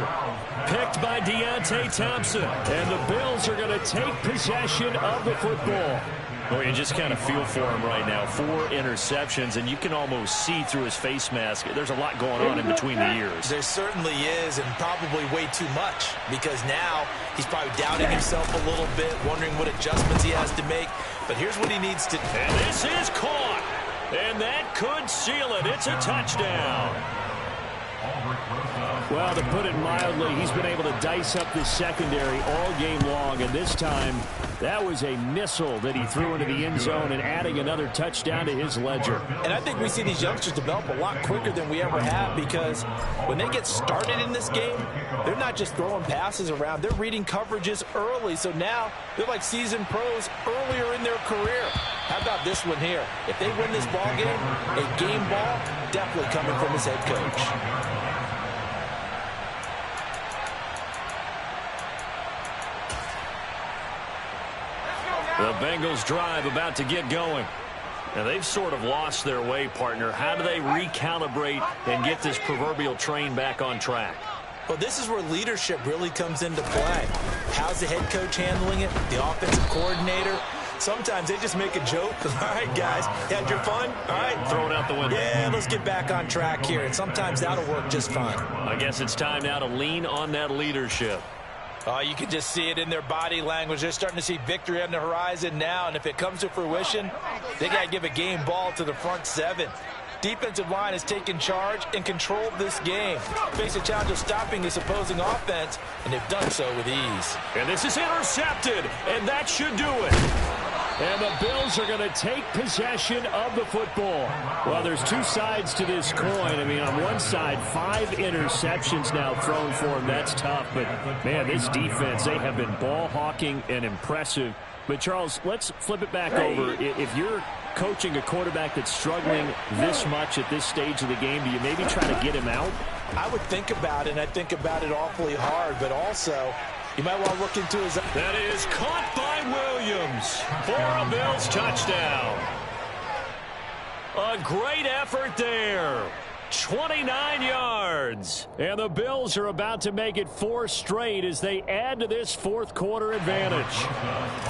A: Picked by Deontay Thompson.
F: And the Bills are going to take possession of the football.
A: Well, you just kind of feel for him right now. 4 interceptions, and you can almost see through his face mask. There's a lot going on in between the ears.
B: There certainly is, and probably way too much, because now he's probably doubting himself a little bit, wondering what adjustments he has to make. But here's what he needs to do.
A: And this is caught. And that could seal it. It's a touchdown.
F: Well, to put it mildly, he's been able to dice up this secondary all game long, and this time that was a missile that he threw into the end zone and adding another touchdown to his ledger.
C: And I think we see these youngsters develop a lot quicker than we ever have, because when they get started in this game, they're not just throwing passes around. They're reading coverages early, so now they're like seasoned pros earlier in their career. How about this one here? If they win this ball game, a game ball definitely coming from his head coach.
A: The Bengals drive about to get going. Now, they've sort of lost their way, partner. How do they recalibrate and get this proverbial train back on track?
B: Well, this is where leadership really comes into play. How's the head coach handling it? The offensive coordinator? Sometimes they just make a joke. All right, guys, you had your fun? All right.
A: Throw it out the window.
B: Yeah, let's get back on track here. And sometimes that'll work just fine.
A: I guess it's time now to lean on that leadership.
C: Oh, you can just see it in their body language. They're starting to see victory on the horizon now, and if it comes to fruition, they got to give a game ball to the front 7. Defensive line has taken charge and controlled this game. Face a challenge of stopping this opposing offense, and they've done so with ease.
A: And this is intercepted, and that should do it.
F: And the Bills are going to take possession of the football. Well, there's two sides to this coin. I mean, on one side, 5 interceptions now thrown for him. That's tough. But, man, this defense, they have been ball hawking and impressive. But, Charles, let's flip it back over. If you're coaching a quarterback that's struggling this much at this stage of the game, do you maybe try to get him out?
C: I would think about it, and I think about it awfully hard. But also, you might want to look into his...
A: That is caught by Williams for a Bills touchdown. A great effort there. 29 yards.
F: And the Bills are about to make it 4 straight as they add to this fourth quarter advantage.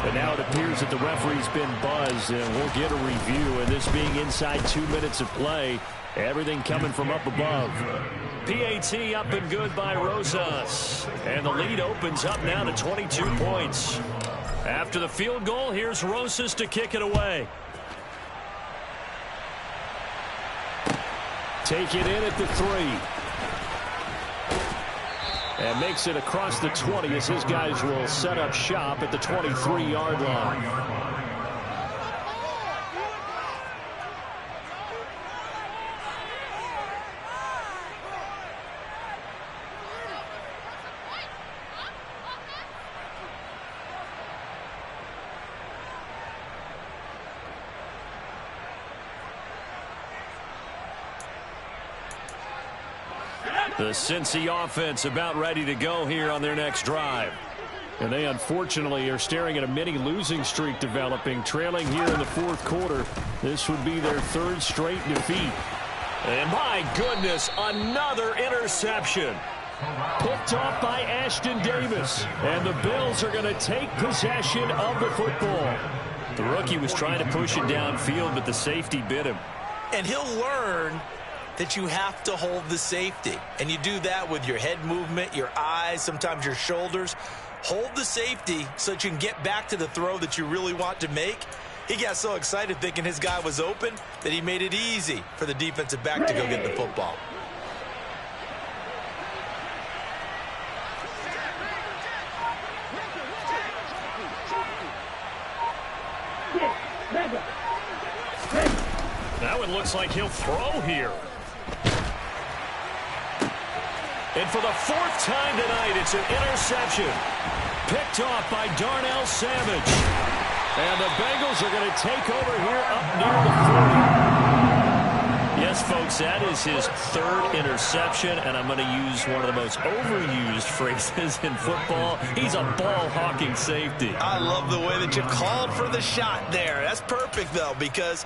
F: But now it appears that the referee's been buzzed, and we'll get a review. And this being inside 2 minutes of play, everything coming from up above.
A: PAT up and good by Rosas. And the lead opens up now to 22 points. After the field goal, here's Rosas to kick it away.
F: Take it in at the 3. And makes it across the 20 as his guys will set up shop at the 23-yard line.
A: The Cincy offense about ready to go here on their next drive.
F: And they unfortunately are staring at a mini losing streak developing, trailing here in the fourth quarter. This would be their 3rd straight defeat.
A: And my goodness, another interception.
F: Picked off by Ashton Davis. And the Bills are going to take possession of the football.
A: The rookie was trying to push it downfield, but the safety bit him.
B: And he'll learn that you have to hold the safety. And you do that with your head movement, your eyes, sometimes your shoulders. Hold the safety so that you can get back to the throw that you really want to make. He got so excited thinking his guy was open that he made it easy for the defensive back to go get the football.
A: Now it looks like he'll throw here. And for the 4th time tonight, it's an interception. Picked off by Darnell Savage. And the Bengals are going to take over here up near the 40. Yes, folks.
F: Folks, that is his third interception, and I'm going to use one of the most overused phrases in football. He's a ball-hawking safety.
B: I love the way that you called for the shot there. That's perfect, though, because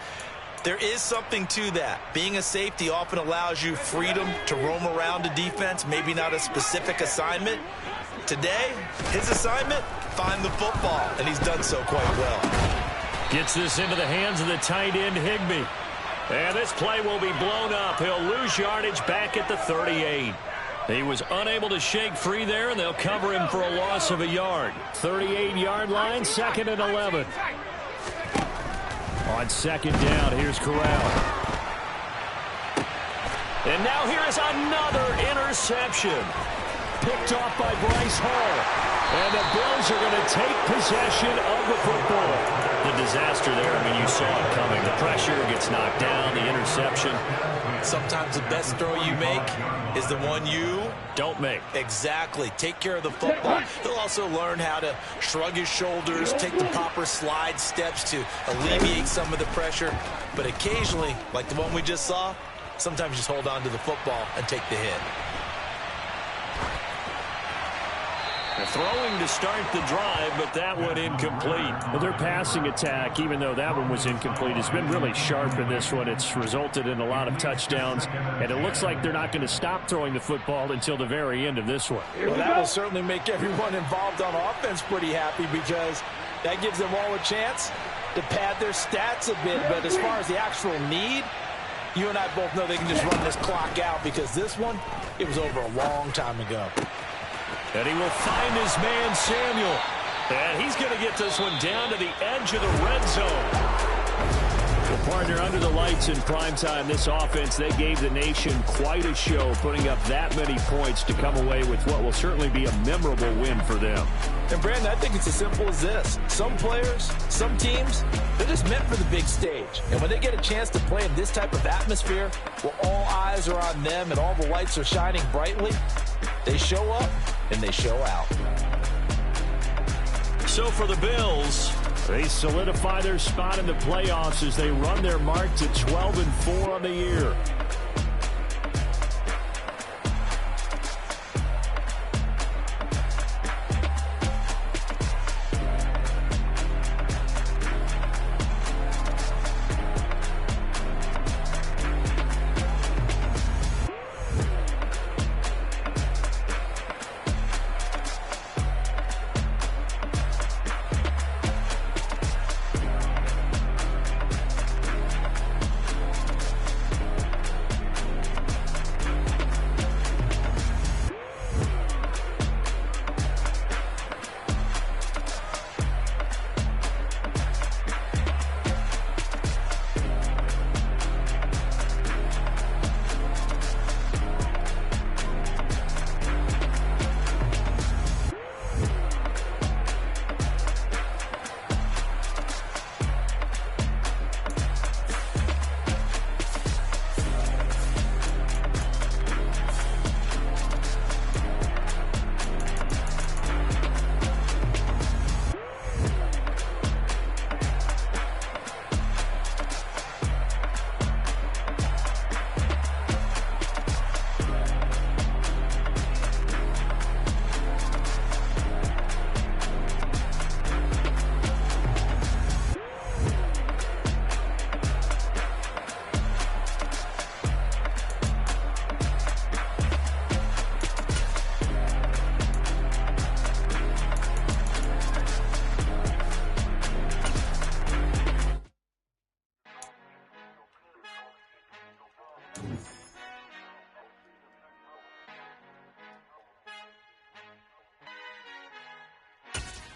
B: there is something to that. Being a safety often allows you freedom to roam around a defense, maybe not a specific assignment. Today, his assignment, find the football, and he's done so quite well.
F: Gets this into the hands of the tight end, Higbee. And this play will be blown up. He'll lose yardage back at the 38. He was unable to shake free there, and they'll cover him for a loss of a yard. 38-yard line, 2nd and 11. On second down, here's Corral. And now here is another interception. Picked off by Bryce Hall. And the Bills are going to take possession of the football. The disaster there, I mean, you saw it coming. The pressure gets knocked down, the interception.
B: Sometimes the best throw you make is the one you
F: don't make.
B: Exactly. Take care of the football. He'll also learn how to shrug his shoulders, take the proper slide steps to alleviate some of the pressure. But occasionally, like the one we just saw, sometimes just hold on to the football and take the hit.
F: Throwing to start the drive, but that one incomplete. Well, their passing attack, even though that one was incomplete, has been really sharp in this one. It's resulted in a lot of touchdowns, and it looks like they're not going to stop throwing the football until the very end of this one.
C: Well, that will certainly make everyone involved on offense pretty happy because that gives them all a chance to pad their stats a bit. But as far as the actual need, you and I both know they can just run this clock out because this one, it was over a long time ago.
F: And he will find his man, Samuel. And he's going to get this one down to the edge of the red zone. Well, partner, under the lights in primetime, this offense, they gave the nation quite a show, putting up that many points to come away with what will certainly be a memorable win for them.
C: And, Brandon, I think it's as simple as this. Some players, some teams, they're just meant for the big stage. And when they get a chance to play in this type of atmosphere, where all eyes are on them and all the lights are shining brightly, they show up and they show out.
F: So for the Bills, they solidify their spot in the playoffs as they run their mark to 12-4 on the year.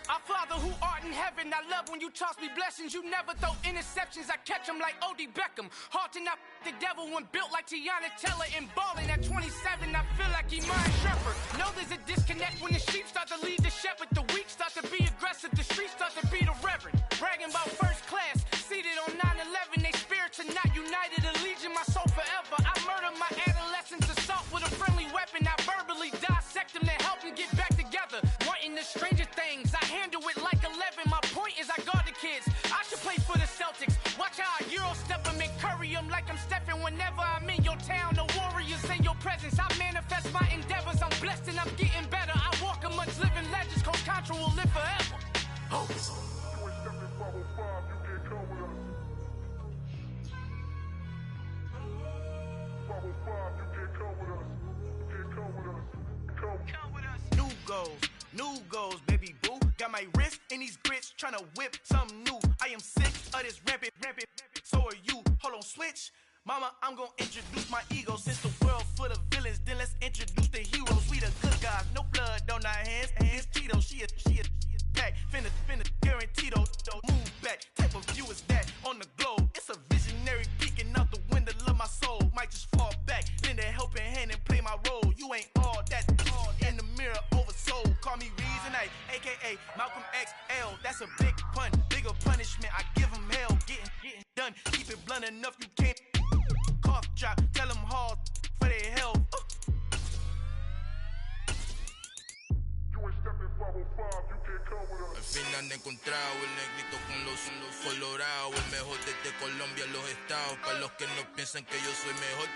G: Our Father who art in heaven, I love when you toss me blessings. You never throw interceptions, I catch them like O.D. Beckham. Hard to knock the devil when built like Tiana Teller. And balling at 27, I feel like Iman Shepherd. Know there's a disconnect when the sheep start to lead the shepherd. The weak start to be aggressive, the streets start to be the reverend. Bragging about first class, seated on 9/11. They spirits are not united, allegiance my soul forever. I murder my adolescence, assault with a friendly weapon. I verbally dissect them to help them get back together. Wanting the stranger things, I handle it like 11. My point is I guard the kids. I should play for the Celtics. Watch how I Euro step them and curry them like I'm Stephen whenever I'm in your
H: can't come with us. 505, you can't come with us. You can't come with us. Come with us.
I: New goals, baby boo. Got my wrist in these grits, tryna whip something new. I am sick of this rampant. So are you. Hold on, switch. Mama, I'm gonna introduce my ego. Since the world full of villains, then let's introduce the heroes. We the good guys, no blood on our hands. Hands Cheeto, she a pack. Finna guaranteed move back. Type of view is that on the globe? It's a visionary peeking out the window of my soul. Might just fall back, lend a helping hand and play my role. You ain't all that. In the mirror, oversold. Call me Reason A, aka Malcolm XL. That's a big pun, bigger punishment. I give him hell, getting done. Keep it blunt enough, you can't. Cough drop, tell them hard for their health.
H: You ain't stepping 505, you can't come with us.
J: Al fin han encontrado el negrito con los colorados, el mejor desde Colombia, los estados. Para los que no piensan que yo soy mejor,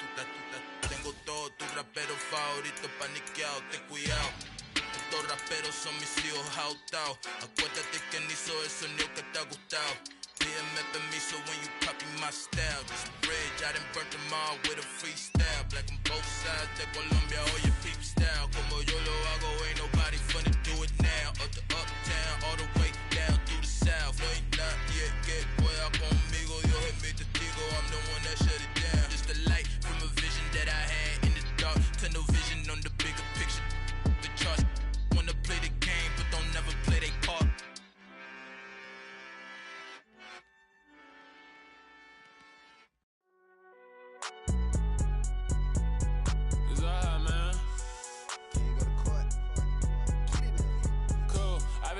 J: tengo todos tus raperos favoritos paniqueados, ten cuidado. Estos raperos son mis hijos jautados. Acuérdate que ni hizo el sonido que te ha gustado. Pídeme permiso when you copy my style. This bridge, I done burnt them all with a freestyle. Black on both sides de Colombia, oye peep style. Como yo lo hago, ain't nobody finna do it now. Up to uptown, all the way down through the south. No hay nadie que pueda conmigo. Dios es mi testigo, I'm the one that shut it down. Just a light from a vision that I had in the dark. Tunnel vision on the bigger picture. The charts wanna play the game, but don't never play their part.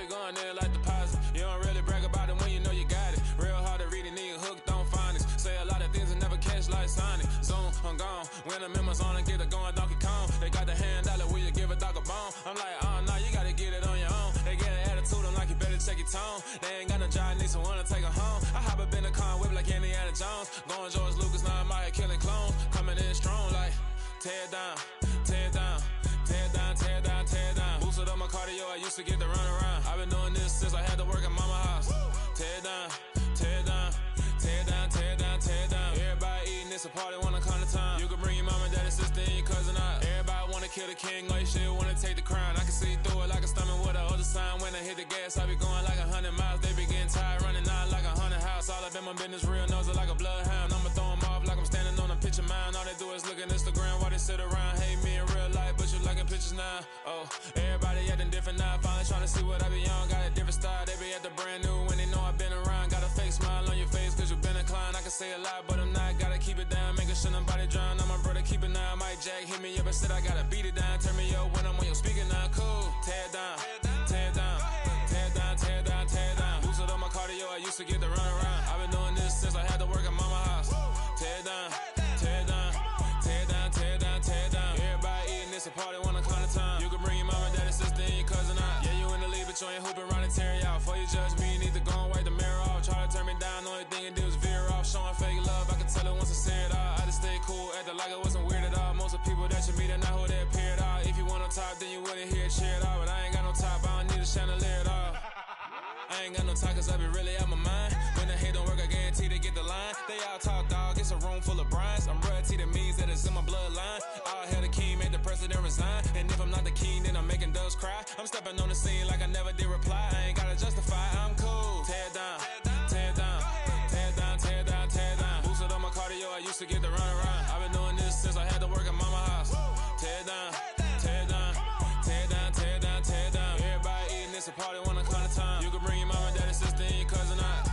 E: Going there like deposit. You don't really brag about it when you know you got it. Real hard to read a nigga hooked on phonics. Say a lot of things and never catch like Sonic. Zone, I'm gone. When I'm in my zone and get it going Donkey Kong. They got the hand dollar, will you give a dog a bone? I'm like, oh no, you gotta get it on your own. They get an attitude, I'm like, you better check your tone. They ain't got no job, need someone to take her home. I hop up in the car and whip like Indiana Jones. Going George Lucas, now I'm out here killing clones. Coming in strong like, tear down, tear down. Tear down, tear down, tear down. Boosted up my cardio, I used to get to run around. I've been doing this since I had to work at mama house. Tear down, tear down, tear down, tear down, tear down. Everybody eating, it's a party, wanna come to time. You can bring your mama, daddy, sister, and your cousin out. Everybody wanna kill the king, or you shit wanna take the crown. I can see through it like a stomach with a other sign. When I hit the gas, I be going like 100 miles. They be getting tired, running out like 100 house. All up in my business, real nose like a bloodhound. I'ma throw them off like I'm standing on a picture mound. All they do is look at Instagram while they sit around. Hate me in real life, but you liking pictures now. Oh, everybody acting different now. Finally trying to see what I be on. Got a different style, they be at the brand new when they know I've been around. Got a fake smile on your face cause you been inclined. I can say a lot, but I'm not. Gotta keep it down, making sure nobody drown. I'm my brother, keep it now. Mike Jack hit me up and said I gotta beat it down. Turn me up when I'm on your speaker now. Cool, tear down, tear down, tear down, tear down, tear down. Boosted up my cardio, I used to get to run around. I've been doing this since I had to work at mama house. Tear down, tear down, tear down, tear down, tear down. Everybody eating, it's a party, wanna come to time. You can bring your mama, daddy, sister, and your cousin out. Yeah, you in the lead, but you ain't hooping, running, tear out. Before you judge me, you need to go and wipe the mirror off. Try to turn me down, the only thing you did was veer off. Showing fake love, I can tell it once I say it all. I just stay cool, acting like it wasn't weird at all. Most of the people that you meet are not who they appear at all. If you want on top, then you wouldn't hear it cheer at all. But I ain't got no top, I don't need a chandelier at all. I ain't got no talk cause I be really out my mind. When the hate don't work, I guarantee they get the line. They all talk dog, it's a room full of brinds. I'm royalty, that means that it's in my bloodline. All hell the king, made the president resign. And if I'm not the king, then I'm making doves cry. I'm stepping on the scene like I never did reply. I ain't gotta justify, I'm cool. Tear down, tear down, tear down, tear down, tear down. Boosted up my cardio, I used to get to run around. I've been doing this since I had to work at mama house. Tear down, tear down, tear down, tear down, tear down. Everybody eating, it's a party, wanna come to time. You can bring your mama, daddy, sister, and your cousin out.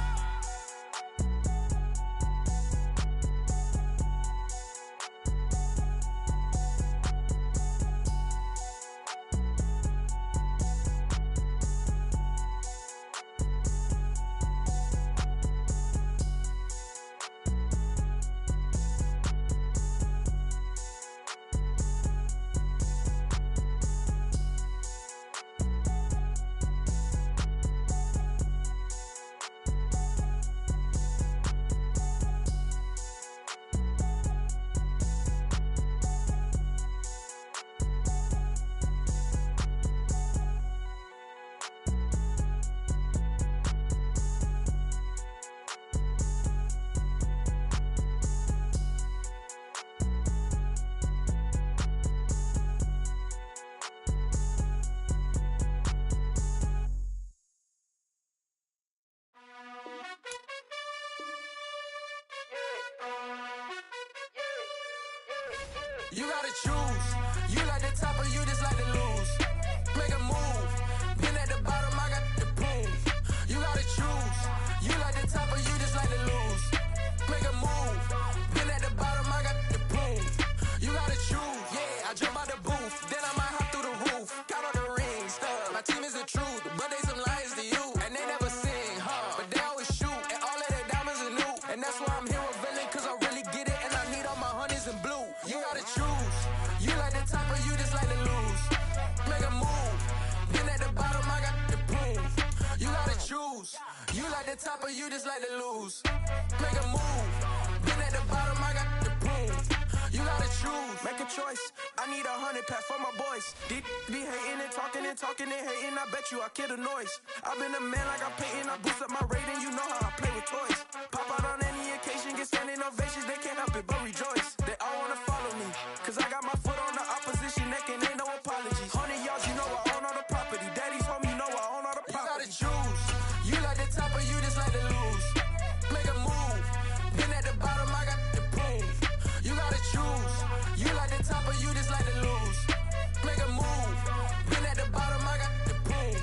D: You gotta choose. You like the top or you just like to lose. Make a move. Been at the bottom, I got the proof. You gotta choose. You like the top or you just like to lose. Make a move. Been at the bottom, I got the proof. You gotta choose. Yeah, I jump out the booth. Then I might hop through the roof. Count all the rings. My team is the truth, but they some liars to you. And they never sing, but they always shoot. And all of their diamonds are new. And that's why I'm here with Villain, cause I really get it. And I need all my honeys in blue. You gotta choose. You like the top or you just like to lose. Make a move. Been at the bottom, I got the proof. You gotta choose. You like the top or you just like to lose. Make a move. Been at the bottom, I got the proof. You gotta choose. Make a choice. I need 100 pack for my boys. Be hating and talking and hating. I bet you I kill the noise. I've been a man like I'm Peyton. I boost up my rating. You know how I play with toys. Pop out on any occasion, get standing ovations. They can't help it but rejoice. They all wanna follow me, cause I got my foot on the opposition neck and ain't no apologies. 100 yards, you know I own all the property. Daddy's home, you know I own all the property. You gotta choose. You like the top or you just like to lose. Make a move. Been at the bottom, I got the proof. You gotta choose. You like the top or you just like to lose. Make a move. Been at the bottom, I got the proof.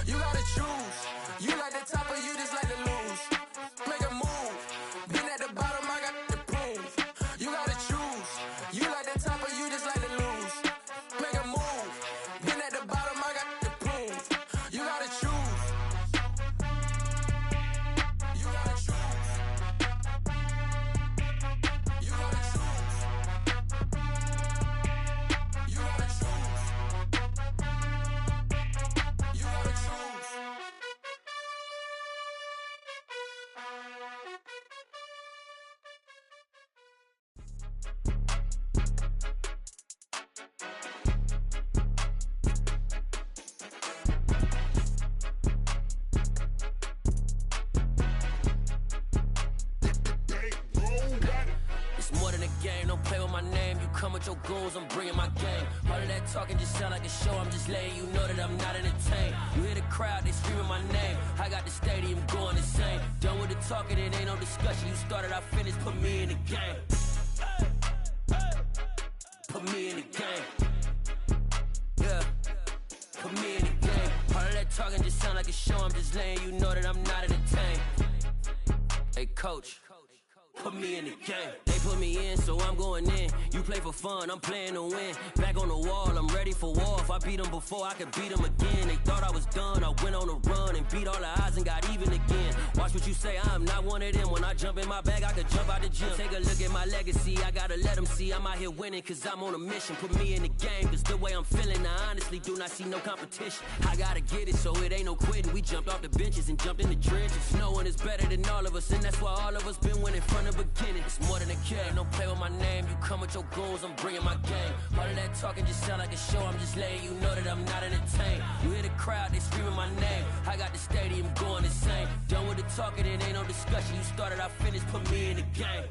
D: You gotta choose. You like the top or you just like to lose. Make a move. Been at the bottom, I got the proof. You gotta choose. You like the top or you just like to lose. Make a move. Been at the bottom, I got the proof. You gotta choose. You gotta choose. You gotta choose. You gotta choose. You gotta choose.
E: It's more than a game, don't play with my name. You come with your goons, I'm bringing my game. All of that talking just sound like a show, I'm just letting you know that I'm not entertained. You hear the crowd, they screaming my name. I got the stadium going insane. Done with the talking, it ain't no discussion. You started, I finished, put me in the game. Put me in the game. Yeah, put me in the game. All of that talking just sound like a show, I'm just letting you know that I'm not entertained. Hey coach, put me in the game. They put me in, so I'm going in. You play for fun, I'm playing to win. Back on the wall, I'm ready for war. If I beat them before, I could beat them again. They thought I was done, I went on a run and beat all the odds and got even again. Watch what you say, I'm not one of them. When I jump in my bag, I could jump out the gym. Take a look at my legacy, I gotta let them see I'm out here winning, cause I'm on a mission. Put me in the game, cause the way I'm feeling, I honestly do not see no competition. I gotta get it, so it ain't no quitting. We jumped off the benches and jumped in the trenches. No one is better than all of us, and that's why all of us been winning from the beginning. It's more than a game, don't play with my name. You come with your goons, I'm bringing my game. All of that talking just sound like a show, I'm just letting you know that I'm not entertained. You hear the crowd, they screaming my name. I got the stadium going insane. Done with the talking, it ain't no discussion. You started, I finished, put me in the game.